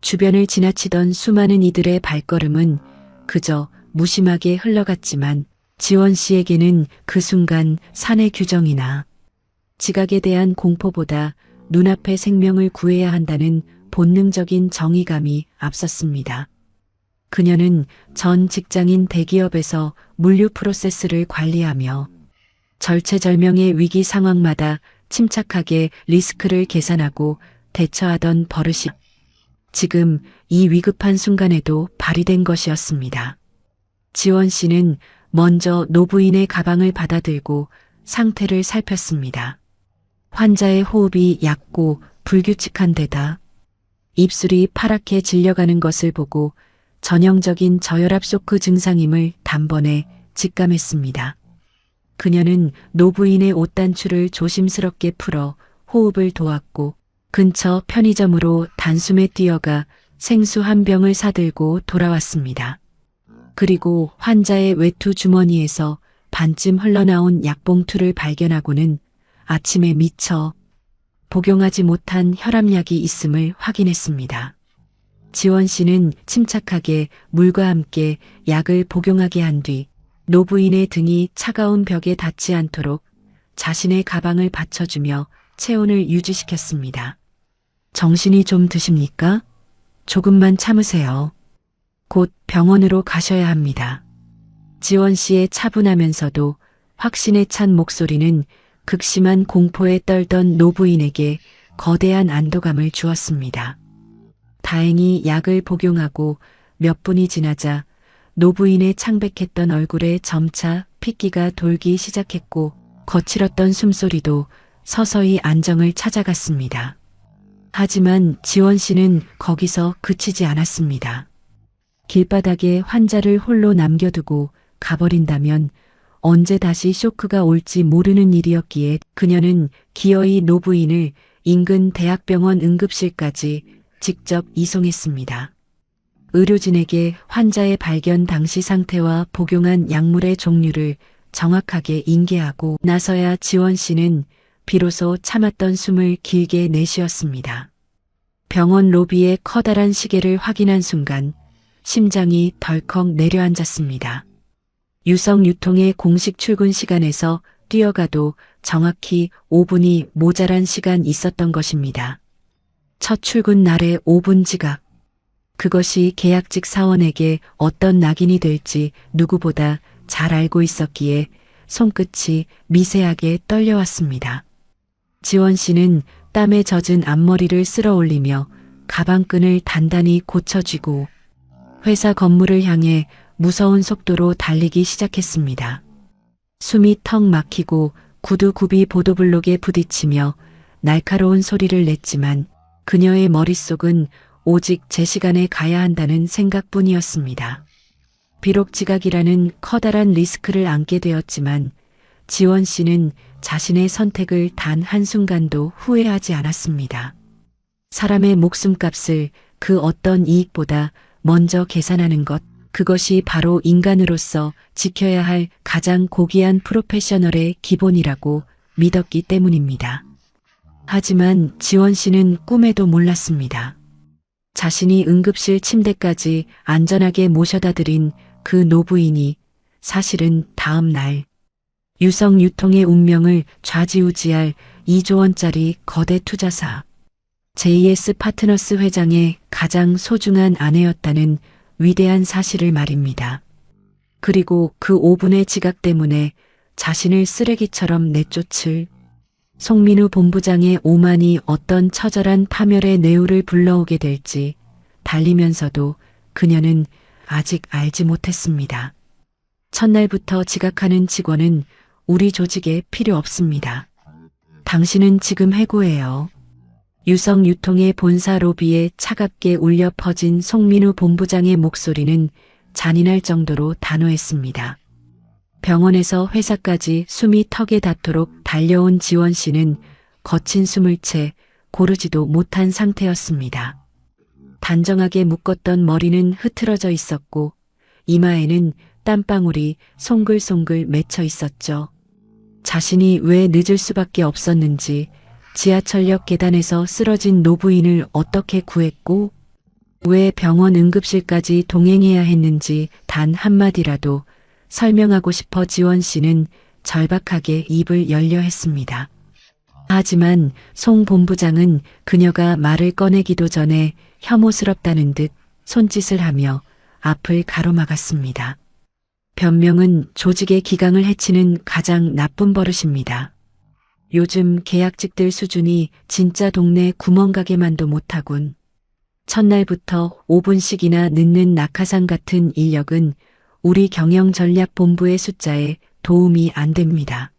주변을 지나치던 수많은 이들의 발걸음은 그저 무심하게 흘러갔지만 지원 씨에게는 그 순간 사내 규정이나 지각에 대한 공포보다 눈앞의 생명을 구해야 한다는 본능적인 정의감이 앞섰습니다. 그녀는 전 직장인 대기업에서 물류 프로세스를 관리하며 절체절명의 위기 상황마다 침착하게 리스크를 계산하고 대처하던 버릇이 지금 이 위급한 순간에도 발휘된 것이었습니다. 지원 씨는 먼저 노부인의 가방을 받아들고 상태를 살폈습니다. 환자의 호흡이 얕고 불규칙한 데다 입술이 파랗게 질려가는 것을 보고 전형적인 저혈압 쇼크 증상임을 단번에 직감했습니다. 그녀는 노부인의 옷단추를 조심스럽게 풀어 호흡을 도왔고 근처 편의점으로 단숨에 뛰어가 생수 한 병을 사들고 돌아왔습니다. 그리고 환자의 외투 주머니에서 반쯤 흘러나온 약봉투를 발견하고는 아침에 미처 복용하지 못한 혈압약이 있음을 확인했습니다. 지원 씨는 침착하게 물과 함께 약을 복용하게 한 뒤 노부인의 등이 차가운 벽에 닿지 않도록 자신의 가방을 받쳐주며 체온을 유지시켰습니다. 정신이 좀 드십니까? 조금만 참으세요. 곧 병원으로 가셔야 합니다. 지원 씨의 차분하면서도 확신에 찬 목소리는 극심한 공포에 떨던 노부인에게 거대한 안도감을 주었습니다. 다행히 약을 복용하고 몇 분이 지나자 노부인의 창백했던 얼굴에 점차 핏기가 돌기 시작했고 거칠었던 숨소리도 서서히 안정을 찾아갔습니다. 하지만 지원 씨는 거기서 그치지 않았습니다. 길바닥에 환자를 홀로 남겨두고 가버린다면 언제 다시 쇼크가 올지 모르는 일이었기에 그녀는 기어이 노부인을 인근 대학병원 응급실까지 직접 이송했습니다. 의료진에게 환자의 발견 당시 상태와 복용한 약물의 종류를 정확하게 인계하고 나서야 지원 씨는 비로소 참았던 숨을 길게 내쉬었습니다. 병원 로비의 커다란 시계를 확인한 순간 심장이 덜컥 내려앉았습니다. 유성 유통의 공식 출근 시간에서 뛰어가도 정확히 5분이 모자란 시간 있었던 것입니다. 첫 출근 날의 5분 지각. 그것이 계약직 사원에게 어떤 낙인이 될지 누구보다 잘 알고 있었기에 손끝이 미세하게 떨려왔습니다. 지원 씨는 땀에 젖은 앞머리를 쓸어 올리며 가방끈을 단단히 고쳐쥐고 회사 건물을 향해 무서운 속도로 달리기 시작했습니다. 숨이 턱 막히고 구두굽이 보도블록에 부딪히며 날카로운 소리를 냈지만 그녀의 머릿속은 오직 제 시간에 가야 한다는 생각뿐이었습니다. 비록 지각이라는 커다란 리스크를 안게 되었지만 지원 씨는 자신의 선택을 단 한순간도 후회하지 않았습니다. 사람의 목숨값을 그 어떤 이익보다 먼저 계산하는 것, 그것이 바로 인간으로서 지켜야 할 가장 고귀한 프로페셔널의 기본이라고 믿었기 때문입니다. 하지만 지원 씨는 꿈에도 몰랐습니다. 자신이 응급실 침대까지 안전하게 모셔다 드린 그 노부인이 사실은 다음 날 유성 유통의 운명을 좌지우지할 2조 원짜리 거대 투자사 JS 파트너스 회장의 가장 소중한 아내였다는 위대한 사실을 말입니다. 그리고 그 5분의 지각 때문에 자신을 쓰레기처럼 내쫓을 송민우 본부장의 오만이 어떤 처절한 파멸의 뇌우를 불러오게 될지 달리면서도 그녀는 아직 알지 못했습니다. 첫날부터 지각하는 직원은 우리 조직에 필요 없습니다. 당신은 지금 해고해요. 유성 유통의 본사 로비에 차갑게 울려 퍼진 송민우 본부장의 목소리는 잔인할 정도로 단호했습니다. 병원에서 회사까지 숨이 턱에 닿도록 달려온 지원 씨는 거친 숨을 채 고르지도 못한 상태였습니다. 단정하게 묶었던 머리는 흐트러져 있었고 이마에는 땀방울이 송글송글 맺혀 있었죠. 자신이 왜 늦을 수밖에 없었는지, 지하철역 계단에서 쓰러진 노부인을 어떻게 구했고 왜 병원 응급실까지 동행해야 했는지 단 한마디라도 설명하고 싶어 지원 씨는 절박하게 입을 열려 했습니다. 하지만 송 본부장은 그녀가 말을 꺼내기도 전에 혐오스럽다는 듯 손짓을 하며 앞을 가로막았습니다. 변명은 조직의 기강을 해치는 가장 나쁜 버릇입니다. 요즘 계약직들 수준이 진짜 동네 구멍가게만도 못하군. 첫날부터 5분씩이나 늦는 낙하산 같은 인력은 우리 경영전략본부의 숫자에 도움이 안 됩니다.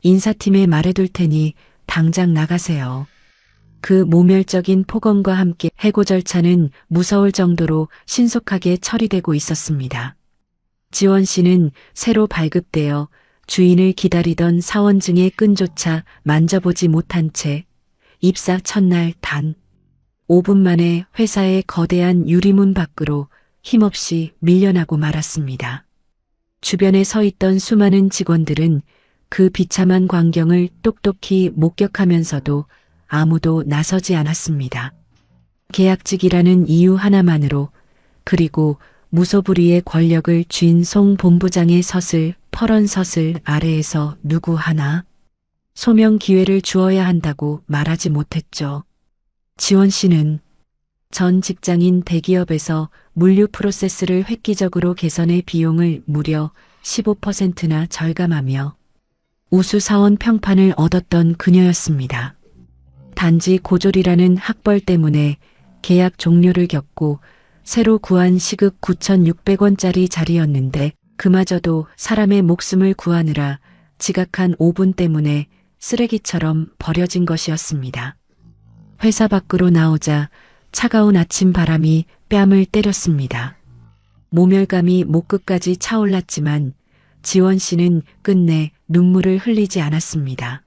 인사팀에 말해둘 테니 당장 나가세요. 그 모멸적인 폭언과 함께 해고 절차는 무서울 정도로 신속하게 처리되고 있었습니다. 지원 씨는 새로 발급되어 주인을 기다리던 사원증의 끈조차 만져보지 못한 채 입사 첫날 단 5분 만에 회사의 거대한 유리문 밖으로 힘없이 밀려나고 말았습니다. 주변에 서 있던 수많은 직원들은 그 비참한 광경을 똑똑히 목격하면서도 아무도 나서지 않았습니다. 계약직이라는 이유 하나만으로, 그리고 무소불위의 권력을 쥔 송 본부장의 서슬 퍼런 서슬 아래에서 누구 하나 소명 기회를 주어야 한다고 말하지 못했죠. 지원 씨는 전 직장인 대기업에서 물류 프로세스를 획기적으로 개선해 비용을 무려 15%나 절감하며 우수 사원 평판을 얻었던 그녀였습니다. 단지 고졸이라는 학벌 때문에 계약 종료를 겪고 새로 구한 시급 9,600원짜리 자리였는데 그마저도 사람의 목숨을 구하느라 지각한 5분 때문에 쓰레기처럼 버려진 것이었습니다. 회사 밖으로 나오자 차가운 아침 바람이 뺨을 때렸습니다. 모멸감이 목끝까지 차올랐지만 지원 씨는 끝내 눈물을 흘리지 않았습니다.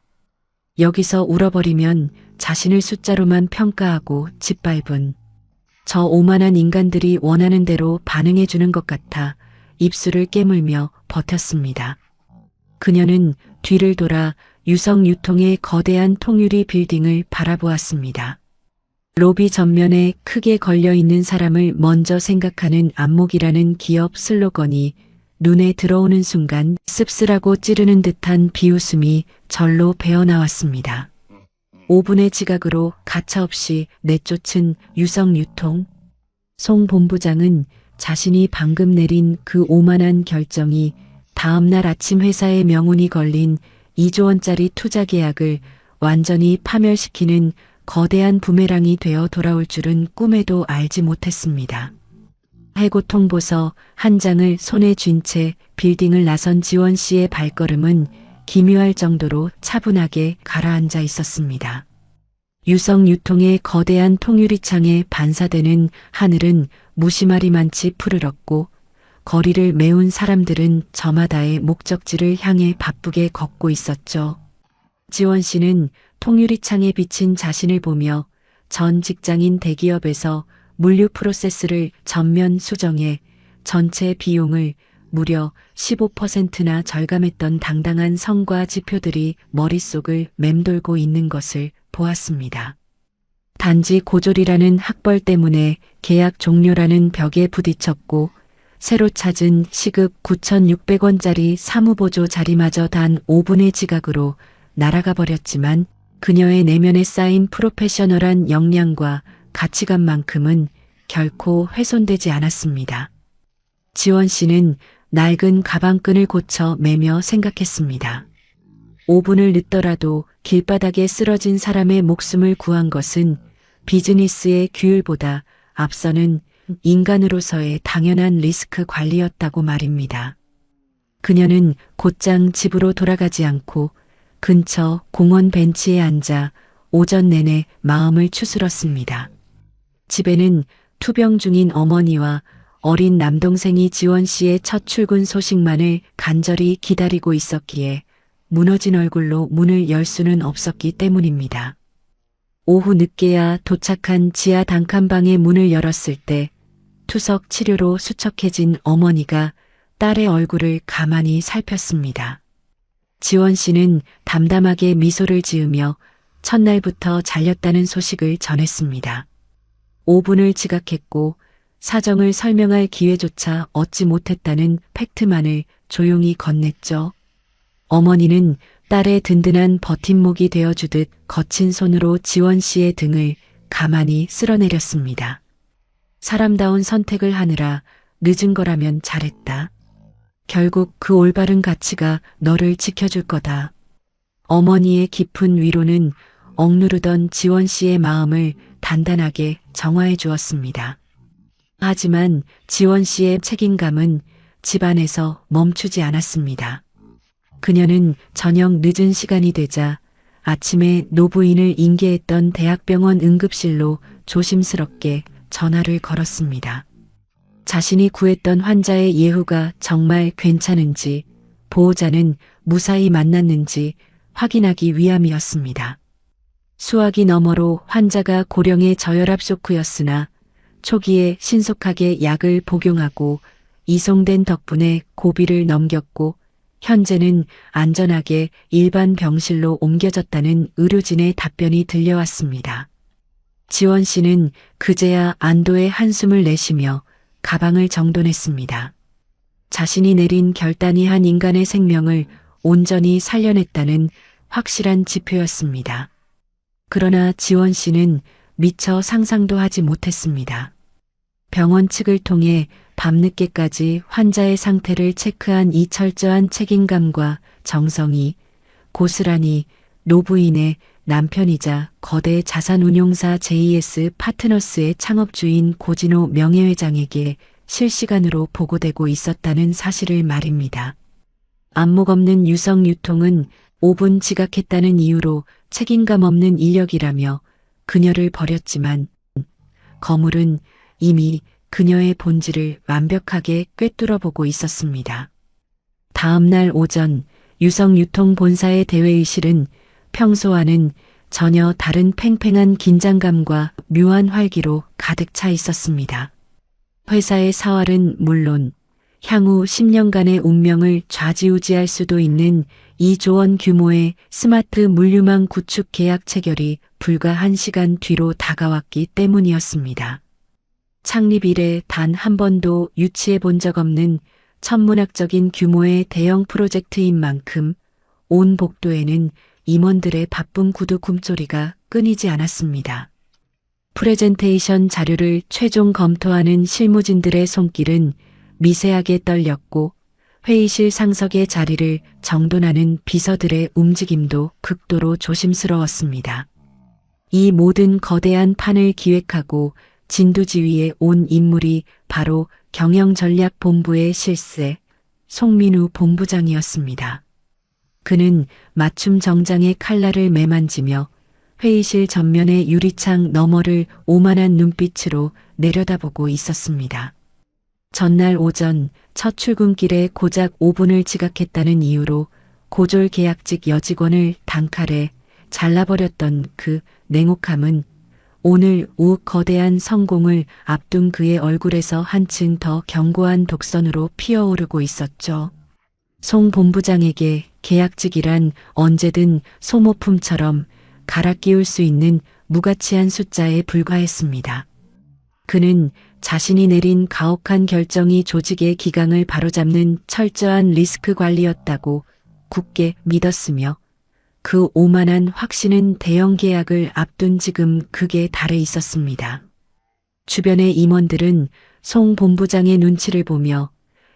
여기서 울어버리면 자신을 숫자로만 평가하고 짓밟은 저 오만한 인간들이 원하는 대로 반응해주는 것 같아 입술을 깨물며 버텼습니다. 그녀는 뒤를 돌아 유성유통의 거대한 통유리 빌딩을 바라보았습니다. 로비 전면에 크게 걸려있는 사람을 먼저 생각하는 안목이라는 기업 슬로건이 눈에 들어오는 순간 씁쓸하고 찌르는 듯한 비웃음이 절로 배어나왔습니다. 5분의 지각으로 가차없이 내쫓은 유성유통. 송 본부장은 자신이 방금 내린 그 오만한 결정이 다음날 아침 회사의 명운이 걸린 2조 원짜리 투자 계약을 완전히 파멸시키는 거대한 부메랑이 되어 돌아올 줄은 꿈에도 알지 못했습니다. 해고 통보서 한 장을 손에 쥔 채 빌딩을 나선 지원 씨의 발걸음은 기묘할 정도로 차분하게 가라앉아 있었습니다. 유성유통의 거대한 통유리창에 반사되는 하늘은 무심하리만치 푸르렀고 거리를 메운 사람들은 저마다의 목적지를 향해 바쁘게 걷고 있었죠. 지원 씨는 통유리창에 비친 자신을 보며 전 직장인 대기업에서 물류 프로세스를 전면 수정해 전체 비용을 무려 15%나 절감했던 당당한 성과 지표들이 머릿속을 맴돌고 있는 것을 보았습니다. 단지 고졸이라는 학벌 때문에 계약 종료라는 벽에 부딪혔고 새로 찾은 시급 9,600원짜리 사무보조 자리마저 단 5분의 지각으로 날아가 버렸지만 그녀의 내면에 쌓인 프로페셔널한 역량과 가치관만큼은 결코 훼손되지 않았습니다. 지원 씨는 낡은 가방끈을 고쳐 매며 생각했습니다. 5분을 늦더라도 길바닥에 쓰러진 사람의 목숨을 구한 것은 비즈니스의 규율보다 앞서는 인간으로서의 당연한 리스크 관리였다고 말입니다. 그녀는 곧장 집으로 돌아가지 않고 근처 공원 벤치에 앉아 오전 내내 마음을 추스렀습니다. 집에는 투병 중인 어머니와 어린 남동생이 지원 씨의 첫 출근 소식만을 간절히 기다리고 있었기에 무너진 얼굴로 문을 열 수는 없었기 때문입니다. 오후 늦게야 도착한 지하 단칸방의 문을 열었을 때 투석 치료로 수척해진 어머니가 딸의 얼굴을 가만히 살폈습니다. 지원 씨는 담담하게 미소를 지으며 첫날부터 잘렸다는 소식을 전했습니다. 5분을 지각했고 사정을 설명할 기회조차 얻지 못했다는 팩트만을 조용히 건넸죠. 어머니는 딸의 든든한 버팀목이 되어주듯 거친 손으로 지원 씨의 등을 가만히 쓸어내렸습니다. 사람다운 선택을 하느라 늦은 거라면 잘했다. 결국 그 올바른 가치가 너를 지켜줄 거다. 어머니의 깊은 위로는 억누르던 지원 씨의 마음을 단단하게 정화해 주었습니다. 하지만 지원 씨의 책임감은 집안에서 멈추지 않았습니다. 그녀는 저녁 늦은 시간이 되자 아침에 노부인을 인계했던 대학병원 응급실로 조심스럽게 전화를 걸었습니다. 자신이 구했던 환자의 예후가 정말 괜찮은지, 보호자는 무사히 만났는지 확인하기 위함이었습니다. 수화기 너머로 환자가 고령의 저혈압 쇼크였으나 초기에 신속하게 약을 복용하고 이송된 덕분에 고비를 넘겼고 현재는 안전하게 일반 병실로 옮겨졌다는 의료진의 답변이 들려왔습니다. 지원 씨는 그제야 안도의 한숨을 내쉬며 가방을 정돈했습니다. 자신이 내린 결단이 한 인간의 생명을 온전히 살려냈다는 확실한 지표였습니다. 그러나 지원 씨는 미처 상상도 하지 못했습니다. 병원 측을 통해 밤늦게까지 환자의 상태를 체크한 이 철저한 책임감과 정성이 고스란히 노부인의 남편이자 거대 자산운용사 JS 파트너스의 창업주인 고진호 명예회장에게 실시간으로 보고되고 있었다는 사실을 말입니다. 안목 없는 유성유통은 5분 지각했다는 이유로 책임감 없는 인력이라며 그녀를 버렸지만 거물은 이미 그녀의 본질을 완벽하게 꿰뚫어 보고 있었습니다. 다음 날 오전 유성유통 본사의 대회의실은 평소와는 전혀 다른 팽팽한 긴장감과 묘한 활기로 가득 차 있었습니다. 회사의 사활은 물론 향후 10년간의 운명을 좌지우지할 수도 있는 2조 원 규모의 스마트 물류망 구축 계약 체결이 불과 1시간 뒤로 다가왔기 때문이었습니다. 창립 이래 단 한 번도 유치해 본 적 없는 천문학적인 규모의 대형 프로젝트인 만큼 온 복도에는 임원들의 바쁜 구두 꿈소리가 끊이지 않았습니다. 프레젠테이션 자료를 최종 검토하는 실무진들의 손길은 미세하게 떨렸고 회의실 상석의 자리를 정돈하는 비서들의 움직임도 극도로 조심스러웠습니다. 이 모든 거대한 판을 기획하고 진두지휘에 온 인물이 바로 경영전략본부의 실세 송민우 본부장이었습니다. 그는 맞춤 정장의 칼날을 매만지며 회의실 전면의 유리창 너머를 오만한 눈빛으로 내려다보고 있었습니다. 전날 오전 첫 출근길에 고작 5분을 지각했다는 이유로 고졸 계약직 여직원을 단칼에 잘라버렸던 그 냉혹함은 오늘 오후 거대한 성공을 앞둔 그의 얼굴에서 한층 더 견고한 독선으로 피어오르고 있었죠. 송 본부장에게 계약직이란 언제든 소모품처럼 갈아 끼울 수 있는 무가치한 숫자에 불과했습니다. 그는 자신이 내린 가혹한 결정이 조직의 기강을 바로잡는 철저한 리스크 관리였다고 굳게 믿었으며 그 오만한 확신은 대형 계약을 앞둔 지금 극에 달해 있었습니다. 주변의 임원들은 송 본부장의 눈치를 보며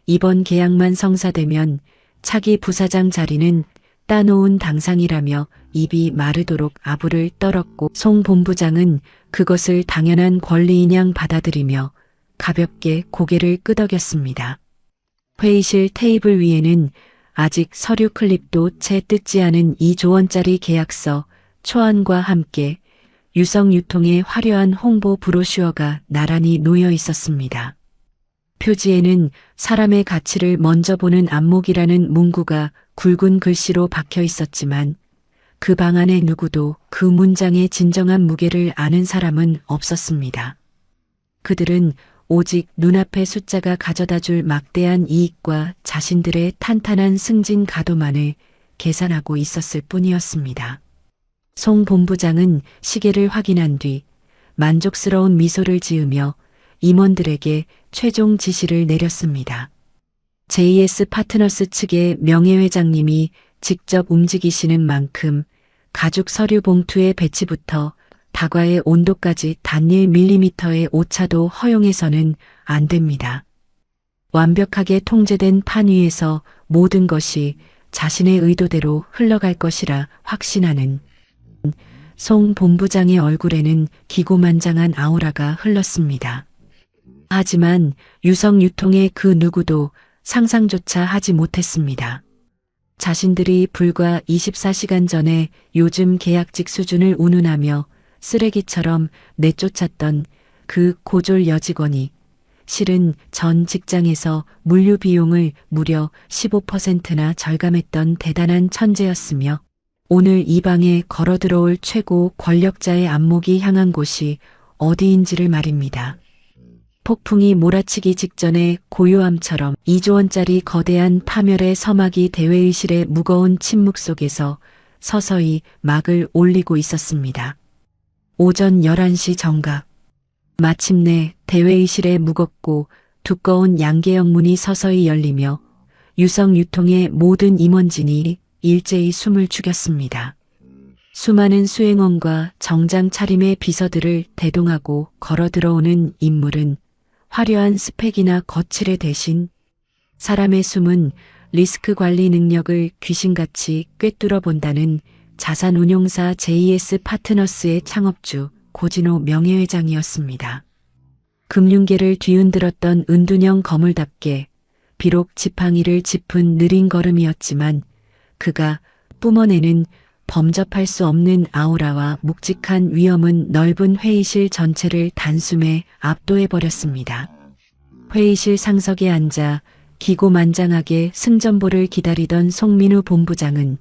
이번 계약만 성사되면 차기 부사장 자리는 따놓은 당상이라며 입이 마르도록 아부를 떨었고 송 본부장은 그것을 당연한 권리인 양 받아들이며 가볍게 고개를 끄덕였습니다. 회의실 테이블 위에는 아직 서류 클립도 채 뜯지 않은 2조 원짜리 계약서 초안과 함께 유성유통의 화려한 홍보 브로슈어가 나란히 놓여 있었습니다. 표지에는 사람의 가치를 먼저 보는 안목이라는 문구가 굵은 글씨로 박혀 있었지만 그 방 안에 누구도 그 문장의 진정한 무게를 아는 사람은 없었습니다. 그들은 오직 눈앞의 숫자가 가져다줄 막대한 이익과 자신들의 탄탄한 승진 가도만을 계산하고 있었을 뿐이었습니다. 송 본부장은 시계를 확인한 뒤 만족스러운 미소를 지으며 임원들에게 최종 지시를 내렸습니다. JS 파트너스 측의 명예회장님이 직접 움직이시는 만큼 가죽 서류 봉투의 배치부터 다과의 온도까지 단 1mm의 오차도 허용해서는 안 됩니다. 완벽하게 통제된 판 위에서 모든 것이 자신의 의도대로 흘러갈 것이라 확신하는 송 본부장의 얼굴에는 기고만장한 아우라가 흘렀습니다. 하지만 유성유통의 그 누구도 상상조차 하지 못했습니다. 자신들이 불과 24시간 전에 요즘 계약직 수준을 운운하며 쓰레기처럼 내쫓았던 그 고졸 여직원이 실은 전 직장에서 물류 비용을 무려 15%나 절감했던 대단한 천재였으며 오늘 이 방에 걸어 들어올 최고 권력자의 안목이 향한 곳이 어디인지를 말입니다. 폭풍이 몰아치기 직전에 고요함처럼 2조 원짜리 거대한 파멸의 서막이 대회의실의 무거운 침묵 속에서 서서히 막을 올리고 있었습니다. 오전 11시 정각. 마침내 대회의실의 무겁고 두꺼운 양계형 문이 서서히 열리며 유성유통의 모든 임원진이 일제히 숨을 죽였습니다. 수많은 수행원과 정장 차림의 비서들을 대동하고 걸어 들어오는 인물은 화려한 스펙이나 거칠의 대신 사람의 숨은 리스크 관리 능력을 귀신같이 꿰뚫어 본다는 자산운용사 JS 파트너스의 창업주 고진호 명예회장이었습니다. 금융계를 뒤흔들었던 은둔형 거물답게 비록 지팡이를 짚은 느린 걸음이었지만 그가 뿜어내는 범접할 수 없는 아우라와 묵직한 위엄은 넓은 회의실 전체를 단숨에 압도해버렸습니다. 회의실 상석에 앉아 기고만장하게 승전보를 기다리던 송민우 본부장은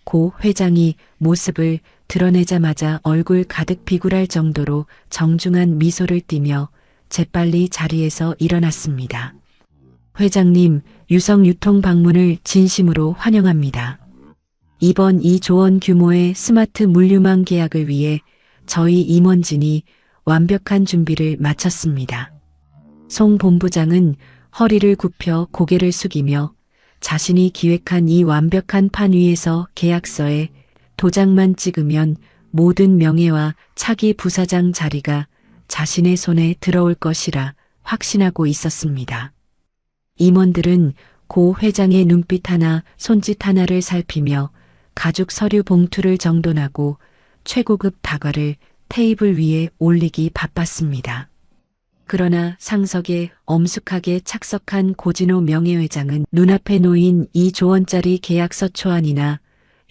고 회장이 모습을 드러내자마자 얼굴 가득 비굴할 정도로 정중한 미소를 띠며 재빨리 자리에서 일어났습니다. 회장님, 유성 유통 방문을 진심으로 환영합니다. 이번 2조 원 규모의 스마트 물류망 계약을 위해 저희 임원진이 완벽한 준비를 마쳤습니다. 송 본부장은 허리를 굽혀 고개를 숙이며 자신이 기획한 이 완벽한 판 위에서 계약서에 도장만 찍으면 모든 명예와 차기 부사장 자리가 자신의 손에 들어올 것이라 확신하고 있었습니다. 임원들은 고 회장의 눈빛 하나, 손짓 하나를 살피며 가죽 서류 봉투를 정돈하고 최고급 다과를 테이블 위에 올리기 바빴습니다. 그러나 상석에 엄숙하게 착석한 고진호 명예회장은 눈앞에 놓인 2조 원짜리 계약서 초안이나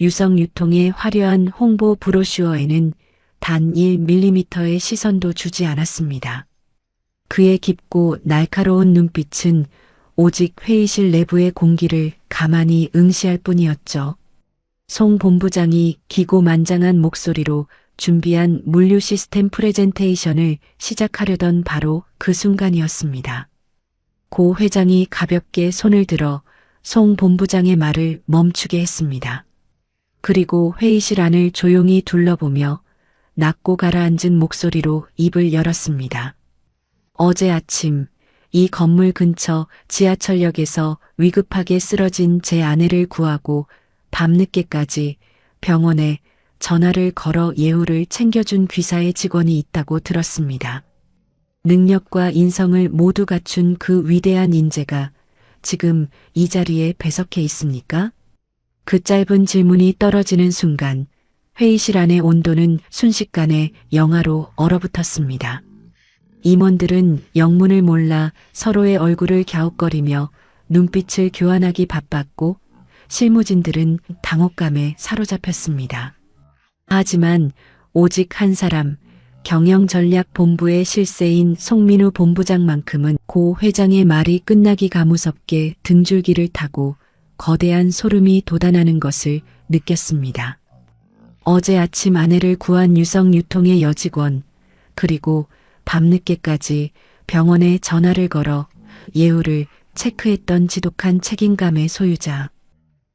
유성유통의 화려한 홍보 브로슈어에는 단 1mm의 시선도 주지 않았습니다. 그의 깊고 날카로운 눈빛은 오직 회의실 내부의 공기를 가만히 응시할 뿐이었죠. 송 본부장이 기고만장한 목소리로 준비한 물류 시스템 프레젠테이션을 시작하려던 바로 그 순간이었습니다. 고 회장이 가볍게 손을 들어 송 본부장의 말을 멈추게 했습니다. 그리고 회의실 안을 조용히 둘러보며 낮고 가라앉은 목소리로 입을 열었습니다. 어제 아침 이 건물 근처 지하철역에서 위급하게 쓰러진 제 아내를 구하고 밤늦게까지 병원에 전화를 걸어 예우를 챙겨준 귀사의 직원이 있다고 들었습니다. 능력과 인성을 모두 갖춘 그 위대한 인재가 지금 이 자리에 배석해 있습니까? 그 짧은 질문이 떨어지는 순간 회의실 안의 온도는 순식간에 영하로 얼어붙었습니다. 임원들은 영문을 몰라 서로의 얼굴을 갸웃거리며 눈빛을 교환하기 바빴고 실무진들은 당혹감에 사로잡혔습니다. 하지만 오직 한 사람, 경영전략본부의 실세인 송민우 본부장만큼은 고 회장의 말이 끝나기가 무섭게 등줄기를 타고 거대한 소름이 돋아나는 것을 느꼈습니다. 어제 아침 아내를 구한 유성유통의 여직원, 그리고 밤늦게까지 병원에 전화를 걸어 예우를 체크했던 지독한 책임감의 소유자.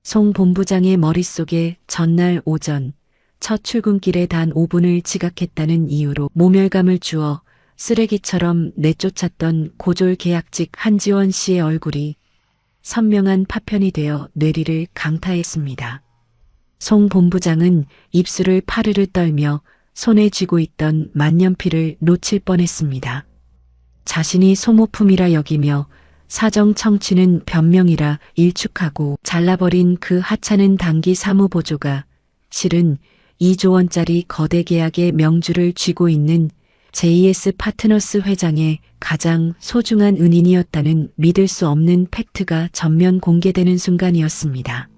송 본부장의 머릿속에 전날 오전 첫 출근길에 단 5분을 지각했다는 이유로 모멸감을 주어 쓰레기처럼 내쫓았던 고졸 계약직 한지원 씨의 얼굴이 선명한 파편이 되어 뇌리를 강타했습니다. 송 본부장은 입술을 파르르 떨며 손에 쥐고 있던 만년필을 놓칠 뻔했습니다. 자신이 소모품이라 여기며 사정 청취는 변명이라 일축하고 잘라버린 그 하찮은 단기 사무보조가 실은 2조 원짜리 거대 계약의 명주를 쥐고 있는 JS 파트너스 회장의 가장 소중한 은인이었다는 믿을 수 없는 팩트가 전면 공개되는 순간이었습니다.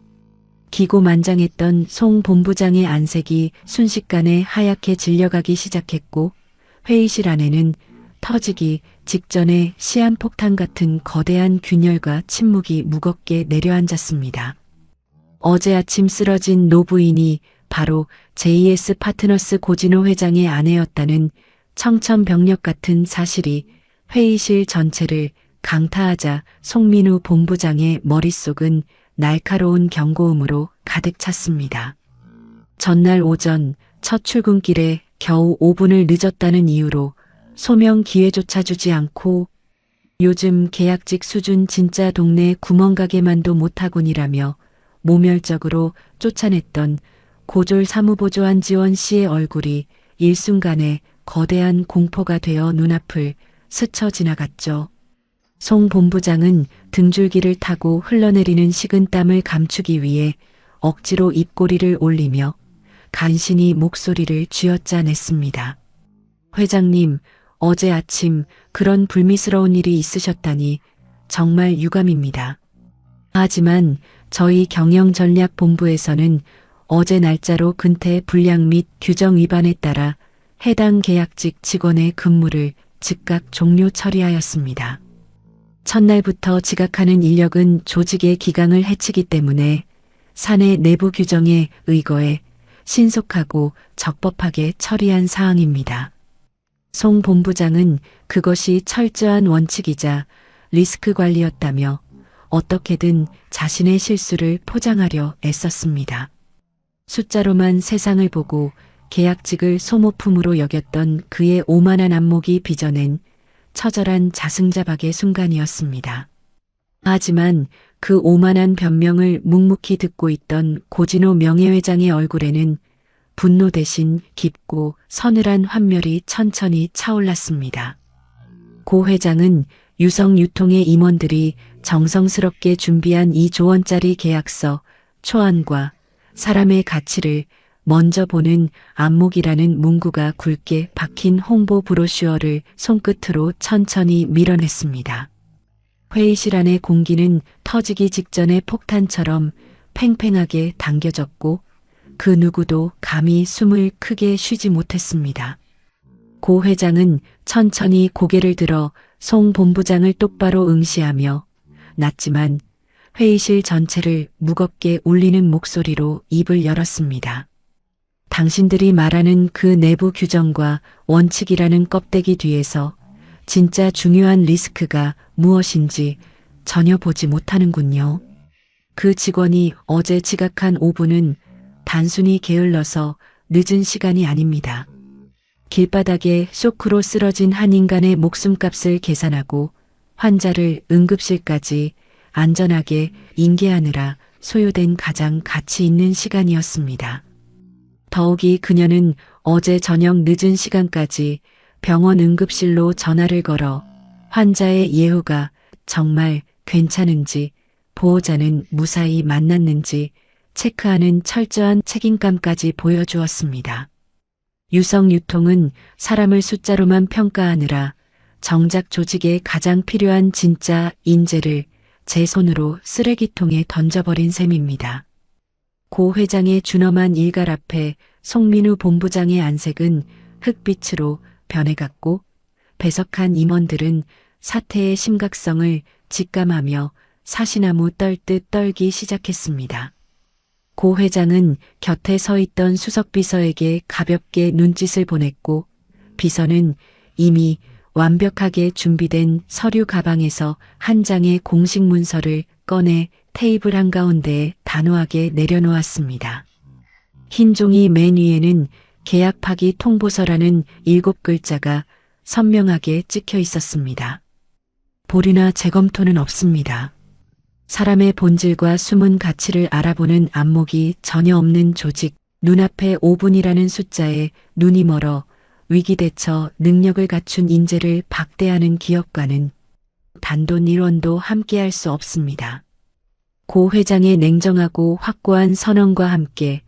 기고만장했던 송 본부장의 안색이 순식간에 하얗게 질려가기 시작했고 회의실 안에는 터지기 직전에 시한폭탄 같은 거대한 균열과 침묵이 무겁게 내려앉았습니다. 어제 아침 쓰러진 노부인이 바로 JS 파트너스 고진호 회장의 아내였다는 청천벽력 같은 사실이 회의실 전체를 강타하자 송민우 본부장의 머릿속은 날카로운 경고음으로 가득 찼습니다. 전날 오전 첫 출근길에 겨우 5분을 늦었다는 이유로 소명 기회조차 주지 않고 요즘 계약직 수준 진짜 동네 구멍가게만도 못하군이라며 모멸적으로 쫓아냈던 고졸 사무보조 한지원 씨의 얼굴이 일순간에 거대한 공포가 되어 눈앞을 스쳐 지나갔죠. 송 본부장은 등줄기를 타고 흘러내리는 식은땀을 감추기 위해 억지로 입꼬리를 올리며 간신히 목소리를 쥐어짜냈습니다. 회장님, 어제 아침 그런 불미스러운 일이 있으셨다니 정말 유감입니다. 하지만 저희 경영전략본부에서는 어제 날짜로 근태 불량 및 규정 위반에 따라 해당 계약직 직원의 근무를 즉각 종료 처리하였습니다. 첫날부터 지각하는 인력은 조직의 기강을 해치기 때문에 사내 내부 규정에 의거해 신속하고 적법하게 처리한 사항입니다. 송 본부장은 그것이 철저한 원칙이자 리스크 관리였다며 어떻게든 자신의 실수를 포장하려 애썼습니다. 숫자로만 세상을 보고 계약직을 소모품으로 여겼던 그의 오만한 안목이 빚어낸 처절한 자승자박의 순간이었습니다. 하지만 그 오만한 변명을 묵묵히 듣고 있던 고진호 명예회장의 얼굴에는 분노 대신 깊고 서늘한 환멸이 천천히 차올랐습니다. 고 회장은 유성유통의 임원들이 정성스럽게 준비한 2조 원짜리 계약서 초안과 사람의 가치를 먼저 보는 안목이라는 문구가 굵게 박힌 홍보 브로슈어를 손끝으로 천천히 밀어냈습니다. 회의실 안의 공기는 터지기 직전의 폭탄처럼 팽팽하게 당겨졌고 그 누구도 감히 숨을 크게 쉬지 못했습니다. 고 회장은 천천히 고개를 들어 송 본부장을 똑바로 응시하며 낮지만 회의실 전체를 무겁게 울리는 목소리로 입을 열었습니다. 당신들이 말하는 그 내부 규정과 원칙이라는 껍데기 뒤에서 진짜 중요한 리스크가 무엇인지 전혀 보지 못하는군요. 그 직원이 어제 지각한 5분은 단순히 게을러서 늦은 시간이 아닙니다. 길바닥에 쇼크로 쓰러진 한 인간의 목숨값을 계산하고 환자를 응급실까지 안전하게 인계하느라 소요된 가장 가치 있는 시간이었습니다. 더욱이 그녀는 어제 저녁 늦은 시간까지 병원 응급실로 전화를 걸어 환자의 예후가 정말 괜찮은지 보호자는 무사히 만났는지 체크하는 철저한 책임감까지 보여주었습니다. 유성유통은 사람을 숫자로만 평가하느라 정작 조직에 가장 필요한 진짜 인재를 제 손으로 쓰레기통에 던져버린 셈입니다. 고 회장의 준엄한 일갈 앞에 송민우 본부장의 안색은 흑빛으로 변해갔고 배석한 임원들은 사태의 심각성을 직감하며 사시나무 떨듯 떨기 시작했습니다. 고 회장은 곁에 서 있던 수석비서에게 가볍게 눈짓을 보냈고 비서는 이미 완벽하게 준비된 서류 가방에서 한 장의 공식 문서를 꺼내 테이블 한가운데에 단호하게 내려놓았습니다. 흰 종이 맨 위에는 계약 파기 통보서라는 7글자가 선명하게 찍혀 있었습니다. 보류나 재검토는 없습니다. 사람의 본질과 숨은 가치를 알아보는 안목이 전혀 없는 조직, 눈앞에 5분이라는 숫자에 눈이 멀어 위기대처 능력을 갖춘 인재를 박대하는 기업과는 단돈 1원도 함께할 수 없습니다. 고 회장의 냉정하고 확고한 선언과 함께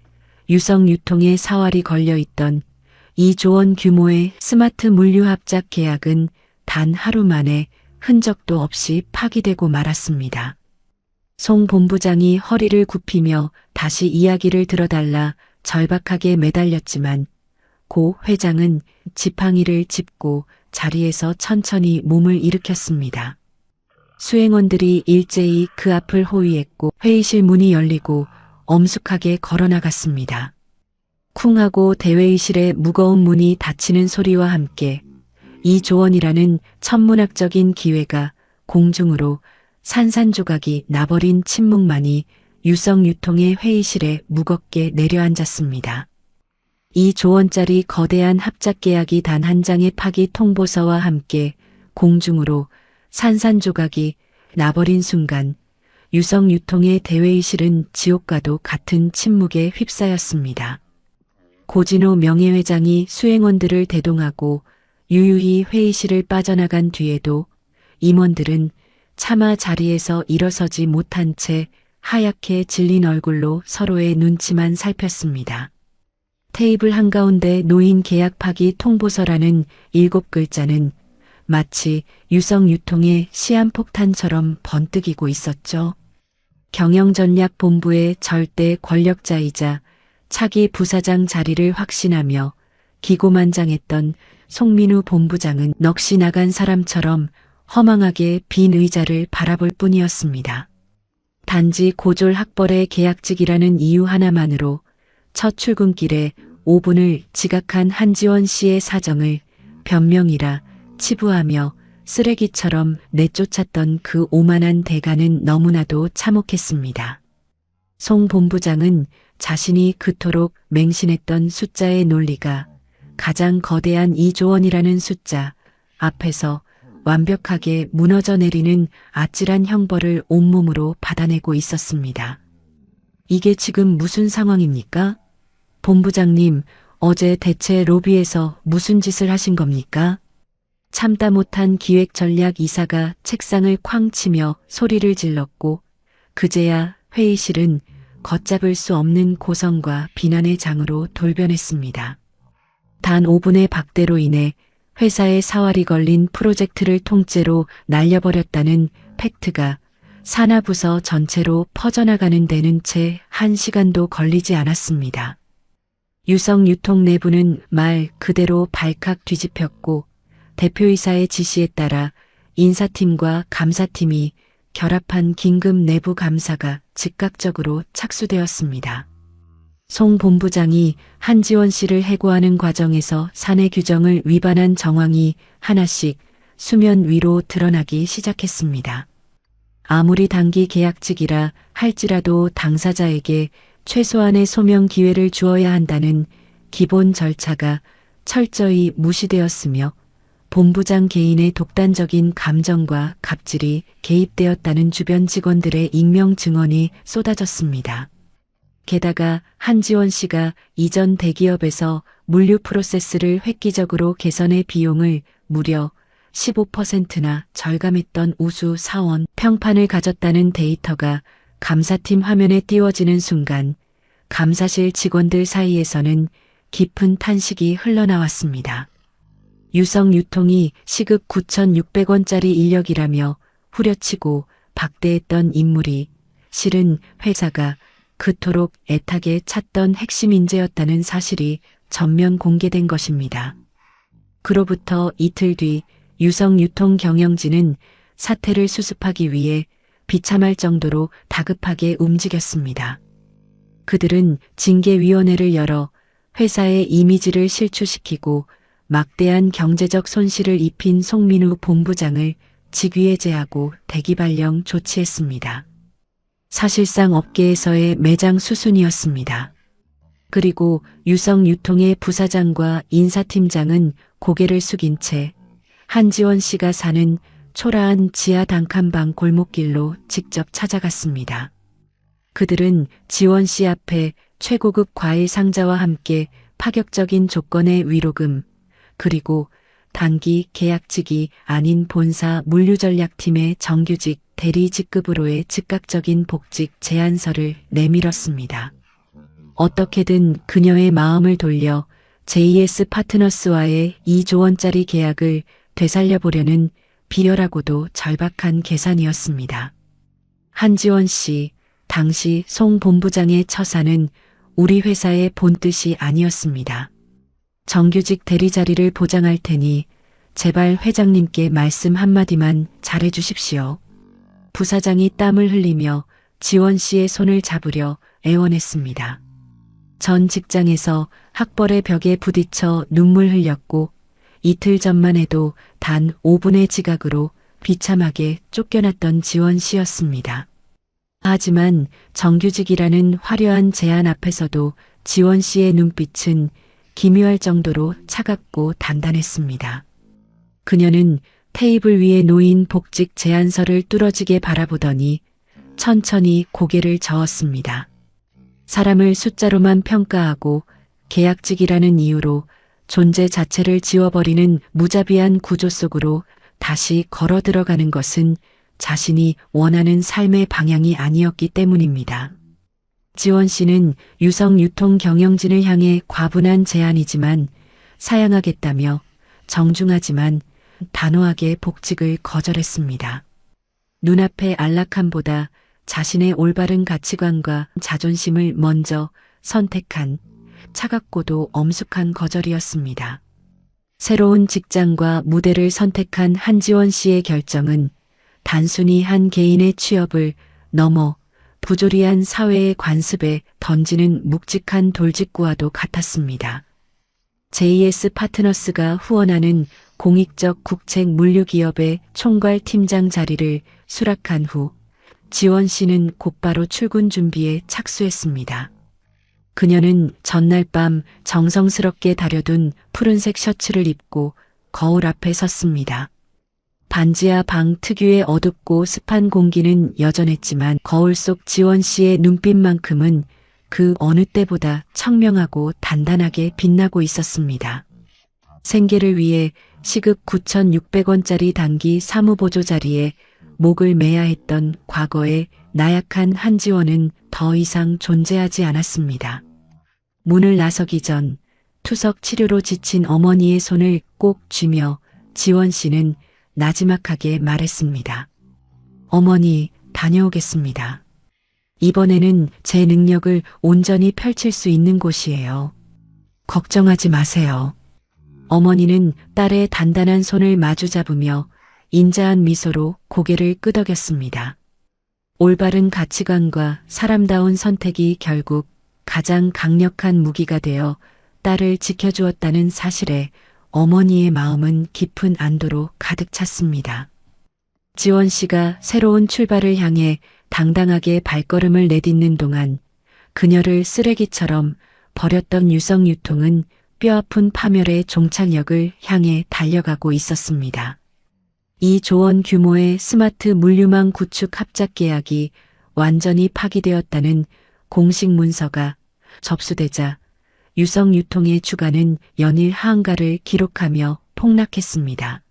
유성유통의 사활이 걸려있던 2조 원 규모의 스마트 물류 합작 계약은 단 하루 만에 흔적도 없이 파기되고 말았습니다. 송 본부장이 허리를 굽히며 다시 이야기를 들어달라 절박하게 매달렸지만 고 회장은 지팡이를 짚고 자리에서 천천히 몸을 일으켰습니다. 수행원들이 일제히 그 앞을 호위했고 회의실 문이 열리고 엄숙하게 걸어나갔습니다. 쿵하고 대회의실의 무거운 문이 닫히는 소리와 함께 이 조언이라는 천문학적인 기회가 공중으로 산산조각이 나버린 침묵만이 유성유통의 회의실에 무겁게 내려앉았습니다. 2조 원짜리 거대한 합작 계약이 단 한 장의 파기 통보서와 함께 공중으로 산산조각이 나버린 순간 유성유통의 대회의실은 지옥과도 같은 침묵에 휩싸였습니다. 고진호 명예회장이 수행원들을 대동하고 유유히 회의실을 빠져나간 뒤에도 임원들은 차마 자리에서 일어서지 못한 채 하얗게 질린 얼굴로 서로의 눈치만 살폈습니다. 테이블 한가운데 놓인 계약 파기 통보서라는 7글자는 마치 유성유통의 시한폭탄처럼 번뜩이고 있었죠. 경영전략본부의 절대 권력자이자 차기 부사장 자리를 확신하며 기고만장했던 송민우 본부장은 넋이 나간 사람처럼 허망하게 빈 의자를 바라볼 뿐이었습니다. 단지 고졸 학벌의 계약직이라는 이유 하나만으로 첫 출근길에 5분을 지각한 한지원 씨의 사정을 변명이라 치부하며 쓰레기처럼 내쫓았던 그 오만한 대가는 너무나도 참혹했습니다. 송 본부장은 자신이 그토록 맹신했던 숫자의 논리가 가장 거대한 2조 원이라는 숫자 앞에서 완벽하게 무너져 내리는 아찔한 형벌을 온몸으로 받아내고 있었습니다. 이게 지금 무슨 상황입니까? 본부장님, 어제 대체 로비에서 무슨 짓을 하신 겁니까? 참다 못한 기획전략이사가 책상을 쾅 치며 소리를 질렀고 그제야 회의실은 걷잡을 수 없는 고성과 비난의 장으로 돌변했습니다. 단 5분의 박대로 인해 회사에 사활이 걸린 프로젝트를 통째로 날려버렸다는 팩트가 산하부서 전체로 퍼져나가는 데는 채 1시간도 걸리지 않았습니다. 유성유통 내부는 말 그대로 발칵 뒤집혔고 대표이사의 지시에 따라 인사팀과 감사팀이 결합한 긴급 내부 감사가 즉각적으로 착수되었습니다. 송 본부장이 한지원 씨를 해고하는 과정에서 사내 규정을 위반한 정황이 하나씩 수면 위로 드러나기 시작했습니다. 아무리 단기 계약직이라 할지라도 당사자에게 최소한의 소명 기회를 주어야 한다는 기본 절차가 철저히 무시되었으며 본부장 개인의 독단적인 감정과 갑질이 개입되었다는 주변 직원들의 익명 증언이 쏟아졌습니다. 게다가 한지원 씨가 이전 대기업에서 물류 프로세스를 획기적으로 개선해 비용을 무려 15%나 절감했던 우수 사원 평판을 가졌다는 데이터가 감사팀 화면에 띄워지는 순간 감사실 직원들 사이에서는 깊은 탄식이 흘러나왔습니다. 유성유통이 시급 9,600원짜리 인력이라며 후려치고 박대했던 인물이 실은 회사가 그토록 애타게 찾던 핵심 인재였다는 사실이 전면 공개된 것입니다. 그로부터 이틀 뒤 유성유통 경영진은 사태를 수습하기 위해 비참할 정도로 다급하게 움직였습니다. 그들은 징계위원회를 열어 회사의 이미지를 실추시키고 막대한 경제적 손실을 입힌 송민우 본부장을 직위해제하고 대기발령 조치했습니다. 사실상 업계에서의 매장 수순이었습니다. 그리고 유성유통의 부사장과 인사팀장은 고개를 숙인 채 한지원 씨가 사는 초라한 지하 단칸방 골목길로 직접 찾아갔습니다. 그들은 지원 씨 앞에 최고급 과일 상자와 함께 파격적인 조건의 위로금, 그리고 단기 계약직이 아닌 본사 물류전략팀의 정규직 대리 직급으로의 즉각적인 복직 제안서를 내밀었습니다. 어떻게든 그녀의 마음을 돌려 JS 파트너스와의 2조 원짜리 계약을 되살려보려는 비열하고도 절박한 계산이었습니다. 한지원 씨, 당시 송 본부장의 처사는 우리 회사의 본뜻이 아니었습니다. 정규직 대리 자리를 보장할 테니 제발 회장님께 말씀 한마디만 잘해주십시오. 부사장이 땀을 흘리며 지원 씨의 손을 잡으려 애원했습니다. 전 직장에서 학벌의 벽에 부딪혀 눈물 흘렸고 이틀 전만 해도 단 5분의 지각으로 비참하게 쫓겨났던 지원 씨였습니다. 하지만 정규직이라는 화려한 제안 앞에서도 지원 씨의 눈빛은 기묘할 정도로 차갑고 단단했습니다. 그녀는 테이블 위에 놓인 복직 제안서를 뚫어지게 바라보더니 천천히 고개를 저었습니다. 사람을 숫자로만 평가하고 계약직이라는 이유로 존재 자체를 지워버리는 무자비한 구조 속으로 다시 걸어 들어가는 것은 자신이 원하는 삶의 방향이 아니었기 때문입니다. 지원 씨는 유성유통 경영진을 향해 과분한 제안이지만 사양하겠다며 정중하지만 단호하게 복직을 거절했습니다. 눈앞의 안락함보다 자신의 올바른 가치관과 자존심을 먼저 선택한 차갑고도 엄숙한 거절이었습니다. 새로운 직장과 무대를 선택한 한지원 씨의 결정은 단순히 한 개인의 취업을 넘어 부조리한 사회의 관습에 던지는 묵직한 돌직구와도 같았습니다. JS 파트너스가 후원하는 공익적 국책 물류기업의 총괄 팀장 자리를 수락한 후 지원 씨는 곧바로 출근 준비에 착수했습니다. 그녀는 전날 밤 정성스럽게 다려둔 푸른색 셔츠를 입고 거울 앞에 섰습니다. 반지하 방 특유의 어둡고 습한 공기는 여전했지만 거울 속 지원 씨의 눈빛만큼은 그 어느 때보다 청명하고 단단하게 빛나고 있었습니다. 생계를 위해 시급 9,600원짜리 단기 사무보조 자리에 목을 매야 했던 과거의 나약한 한지원은 더 이상 존재하지 않았습니다. 문을 나서기 전 투석 치료로 지친 어머니의 손을 꼭 쥐며 지원 씨는 나지막하게 말했습니다. 어머니, 다녀오겠습니다. 이번에는 제 능력을 온전히 펼칠 수 있는 곳이에요. 걱정하지 마세요. 어머니는 딸의 단단한 손을 마주 잡으며 인자한 미소로 고개를 끄덕였습니다. 올바른 가치관과 사람다운 선택이 결국 가장 강력한 무기가 되어 딸을 지켜주었다는 사실에 어머니의 마음은 깊은 안도로 가득 찼습니다. 지원 씨가 새로운 출발을 향해 당당하게 발걸음을 내딛는 동안 그녀를 쓰레기처럼 버렸던 유성유통은 뼈아픈 파멸의 종착역을 향해 달려가고 있었습니다. 2조 원 규모의 스마트 물류망 구축 합작 계약이 완전히 파기되었다는 공식 문서가 접수되자 유성유통의 주가는 연일 하한가를 기록하며 폭락했습니다.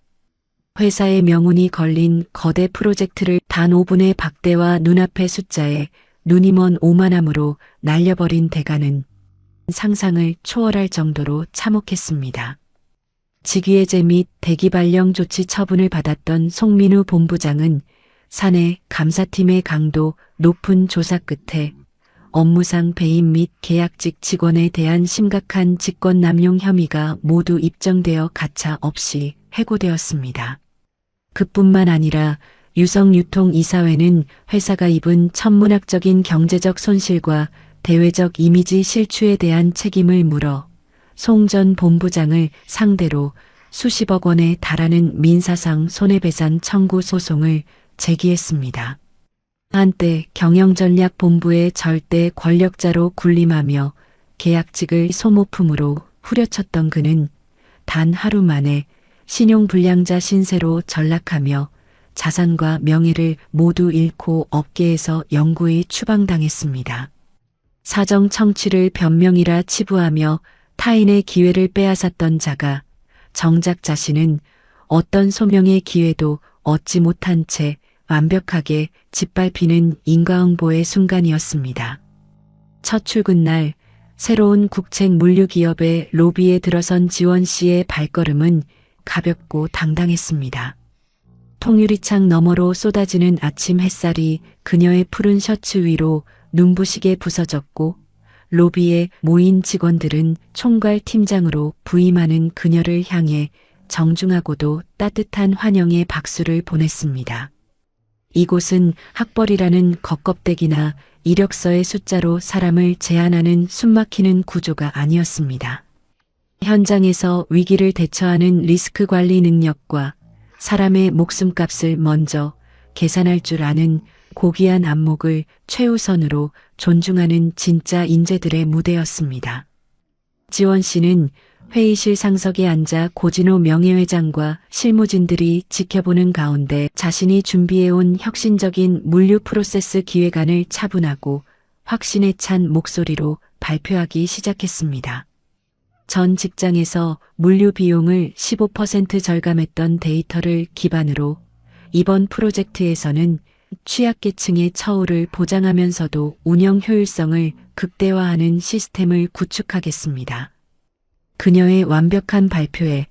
회사의 명운이 걸린 거대 프로젝트를 단 5분의 박대와 눈앞의 숫자에 눈이 먼 오만함으로 날려버린 대가는 상상을 초월할 정도로 참혹했습니다. 직위해제 및 대기 발령 조치 처분을 받았던 송민우 본부장은 사내 감사팀의 강도 높은 조사 끝에 업무상 배임 및 계약직 직원에 대한 심각한 직권남용 혐의가 모두 입증되어 가차 없이 해고되었습니다. 그뿐만 아니라 유성유통 이사회는 회사가 입은 천문학적인 경제적 손실과 대외적 이미지 실추에 대한 책임을 물어 송 전 본부장을 상대로 수십억 원에 달하는 민사상 손해배상 청구 소송을 제기했습니다. 한때 경영전략본부의 절대 권력자로 군림하며 계약직을 소모품으로 후려쳤던 그는 단 하루 만에 신용불량자 신세로 전락하며 자산과 명예를 모두 잃고 업계에서 영구히 추방당했습니다. 사정 청취를 변명이라 치부하며 타인의 기회를 빼앗았던 자가 정작 자신은 어떤 소명의 기회도 얻지 못한 채 완벽하게 짓밟히는 인과응보의 순간이었습니다. 첫 출근 날 새로운 국책 물류기업의 로비에 들어선 지원 씨의 발걸음은 가볍고 당당했습니다. 통유리창 너머로 쏟아지는 아침 햇살이 그녀의 푸른 셔츠 위로 눈부시게 부서졌고 로비에 모인 직원들은 총괄 팀장으로 부임하는 그녀를 향해 정중하고도 따뜻한 환영의 박수를 보냈습니다. 이곳은 학벌이라는 겉껍데기나 이력서의 숫자로 사람을 제한하는 숨막히는 구조가 아니었습니다. 현장에서 위기를 대처하는 리스크 관리 능력과 사람의 목숨값을 먼저 계산할 줄 아는 고귀한 안목을 최우선으로 존중하는 진짜 인재들의 무대였습니다. 지원 씨는 회의실 상석에 앉아 고진호 명예회장과 실무진들이 지켜보는 가운데 자신이 준비해온 혁신적인 물류 프로세스 기획안을 차분하고 확신에 찬 목소리로 발표하기 시작했습니다. 전 직장에서 물류 비용을 15% 절감했던 데이터를 기반으로 이번 프로젝트에서는 취약계층의 처우를 보장하면서도 운영 효율성을 극대화하는 시스템을 구축하겠습니다. 그녀의 완벽한 발표에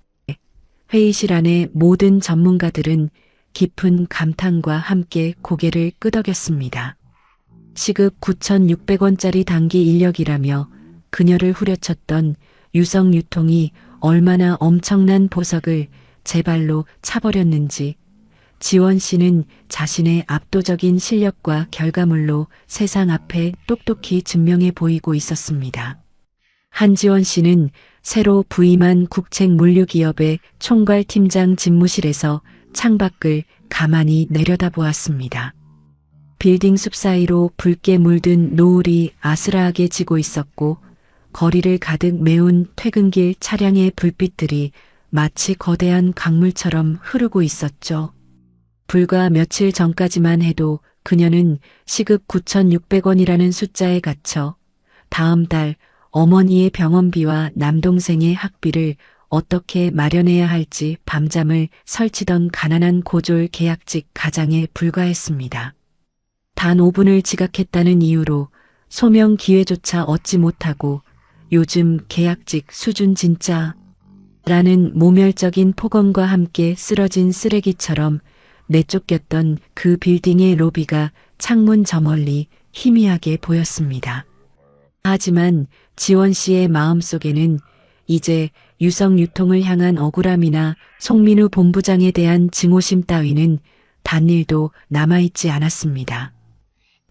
회의실 안의 모든 전문가들은 깊은 감탄과 함께 고개를 끄덕였습니다. 시급 9,600원짜리 단기 인력이라며 그녀를 후려쳤던 유성 유통이 얼마나 엄청난 보석을 제 발로 차버렸는지 지원 씨는 자신의 압도적인 실력과 결과물로 세상 앞에 똑똑히 증명해 보이고 있었습니다. 한지원 씨는 새로 부임한 국책물류기업의 총괄팀장 집무실에서 창밖을 가만히 내려다보았습니다. 빌딩 숲 사이로 붉게 물든 노을이 아스라하게 지고 있었고 거리를 가득 메운 퇴근길 차량의 불빛들이 마치 거대한 강물처럼 흐르고 있었죠. 불과 며칠 전까지만 해도 그녀는 시급 9,600원이라는 숫자에 갇혀 다음 달 어머니의 병원비와 남동생의 학비를 어떻게 마련해야 할지 밤잠을 설치던 가난한 고졸 계약직 가장에 불과했습니다. 단 5분을 지각했다는 이유로 소명 기회조차 얻지 못하고 요즘 계약직 수준 진짜 라는 모멸적인 폭언과 함께 쓰러진 쓰레기처럼 내쫓겼던 그 빌딩의 로비가 창문 저 멀리 희미하게 보였습니다. 하지만 지원 씨의 마음속에는 이제 유성 유통을 향한 억울함이나 송민우 본부장에 대한 증오심 따위는 단일도 남아있지 않았습니다.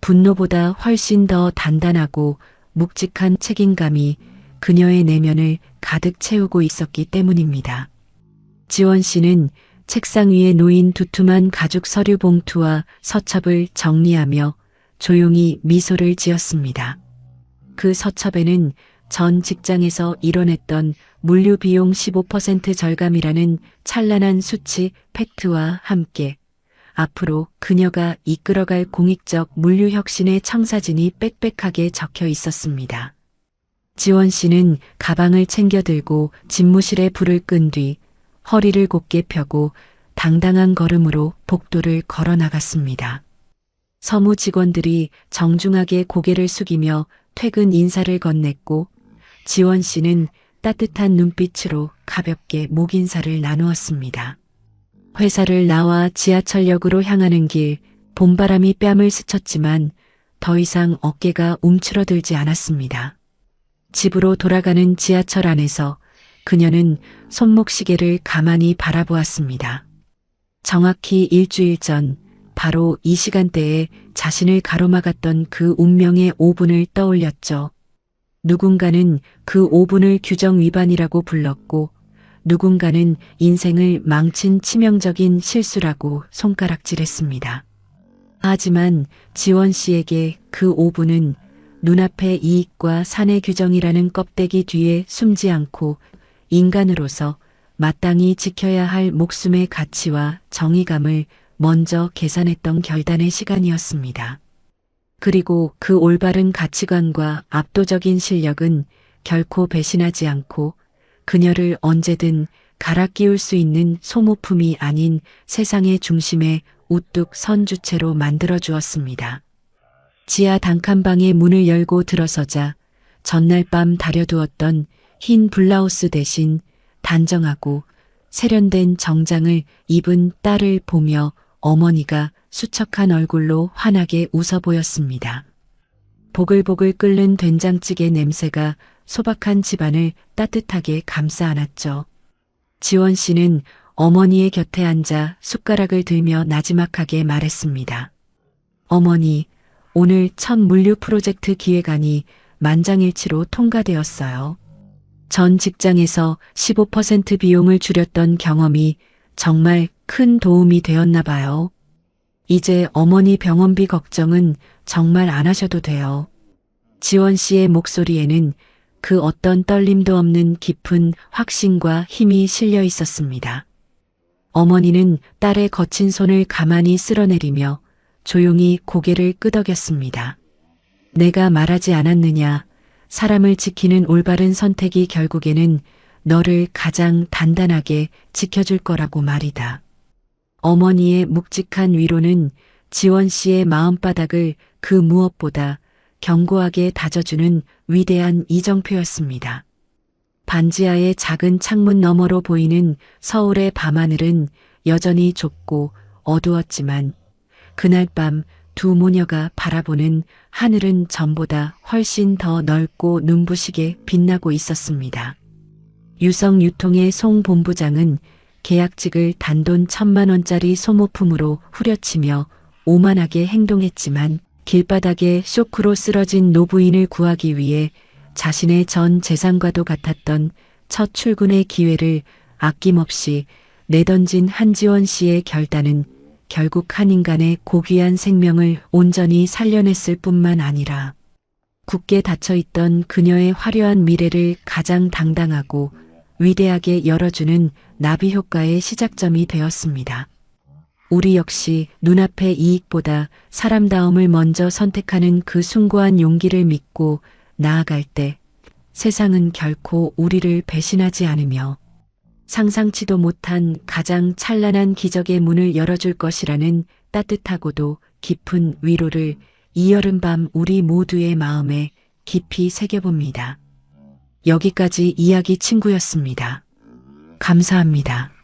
분노보다 훨씬 더 단단하고 묵직한 책임감이 그녀의 내면을 가득 채우고 있었기 때문입니다. 지원 씨는 책상 위에 놓인 두툼한 가죽 서류 봉투와 서첩을 정리하며 조용히 미소를 지었습니다. 그 서첩에는 전 직장에서 이뤄냈던 물류 비용 15% 절감이라는 찬란한 수치 팩트와 함께 앞으로 그녀가 이끌어갈 공익적 물류 혁신의 청사진이 빽빽하게 적혀 있었습니다. 지원 씨는 가방을 챙겨 들고 집무실에 불을 끈 뒤 허리를 곧게 펴고 당당한 걸음으로 복도를 걸어 나갔습니다. 서무 직원들이 정중하게 고개를 숙이며 퇴근 인사를 건넸고 지원 씨는 따뜻한 눈빛으로 가볍게 목 인사를 나누었습니다. 회사를 나와 지하철역으로 향하는 길 봄바람이 뺨을 스쳤지만 더 이상 어깨가 움츠러들지 않았습니다. 집으로 돌아가는 지하철 안에서 그녀는 손목시계를 가만히 바라보았습니다. 정확히 일주일 전 바로 이 시간대에 자신을 가로막았던 그 운명의 5분을 떠올렸죠. 누군가는 그 5분을 규정 위반이라고 불렀고 누군가는 인생을 망친 치명적인 실수라고 손가락질했습니다. 하지만 지원 씨에게 그 5분은 눈앞의 이익과 사내 규정이라는 껍데기 뒤에 숨지 않고 인간으로서 마땅히 지켜야 할 목숨의 가치와 정의감을 먼저 계산했던 결단의 시간이었습니다. 그리고 그 올바른 가치관과 압도적인 실력은 결코 배신하지 않고 그녀를 언제든 갈아 끼울 수 있는 소모품이 아닌 세상의 중심에 우뚝 선 주체로 만들어 주었습니다. 지하 단칸방의 문을 열고 들어서자 전날 밤 다려두었던 흰 블라우스 대신 단정하고 세련된 정장을 입은 딸을 보며 어머니가 수척한 얼굴로 환하게 웃어 보였습니다. 보글보글 끓는 된장찌개 냄새가 소박한 집안을 따뜻하게 감싸 안았죠. 지원 씨는 어머니의 곁에 앉아 숟가락을 들며 나지막하게 말했습니다. 어머니, 오늘 첫 물류 프로젝트 기획안이 만장일치로 통과되었어요. 전 직장에서 15% 비용을 줄였던 경험이 정말 큰 도움이 되었나 봐요. 이제 어머니 병원비 걱정은 정말 안 하셔도 돼요. 지원 씨의 목소리에는 그 어떤 떨림도 없는 깊은 확신과 힘이 실려 있었습니다. 어머니는 딸의 거친 손을 가만히 쓸어내리며 조용히 고개를 끄덕였습니다. 내가 말하지 않았느냐. 사람을 지키는 올바른 선택이 결국에는 너를 가장 단단하게 지켜줄 거라고 말이다. 어머니의 묵직한 위로는 지원 씨의 마음바닥을 그 무엇보다 견고하게 다져주는 위대한 이정표였습니다. 반지하의 작은 창문 너머로 보이는 서울의 밤하늘은 여전히 좁고 어두웠지만 그날 밤 두 모녀가 바라보는 하늘은 전보다 훨씬 더 넓고 눈부시게 빛나고 있었습니다. 유성유통의 송 본부장은 계약직을 단돈 1,000만 원짜리 소모품으로 후려치며 오만하게 행동했지만 길바닥에 쇼크로 쓰러진 노부인을 구하기 위해 자신의 전 재산과도 같았던 첫 출근의 기회를 아낌없이 내던진 한지원 씨의 결단은 결국 한 인간의 고귀한 생명을 온전히 살려냈을 뿐만 아니라 굳게 닫혀있던 그녀의 화려한 미래를 가장 당당하고 위대하게 열어주는 나비 효과의 시작점이 되었습니다. 우리 역시 눈앞의 이익보다 사람다움을 먼저 선택하는 그 숭고한 용기를 믿고 나아갈 때 세상은 결코 우리를 배신하지 않으며 상상치도 못한 가장 찬란한 기적의 문을 열어줄 것이라는 따뜻하고도 깊은 위로를 이 여름밤 우리 모두의 마음에 깊이 새겨봅니다. 여기까지 이야기 친구였습니다. 감사합니다.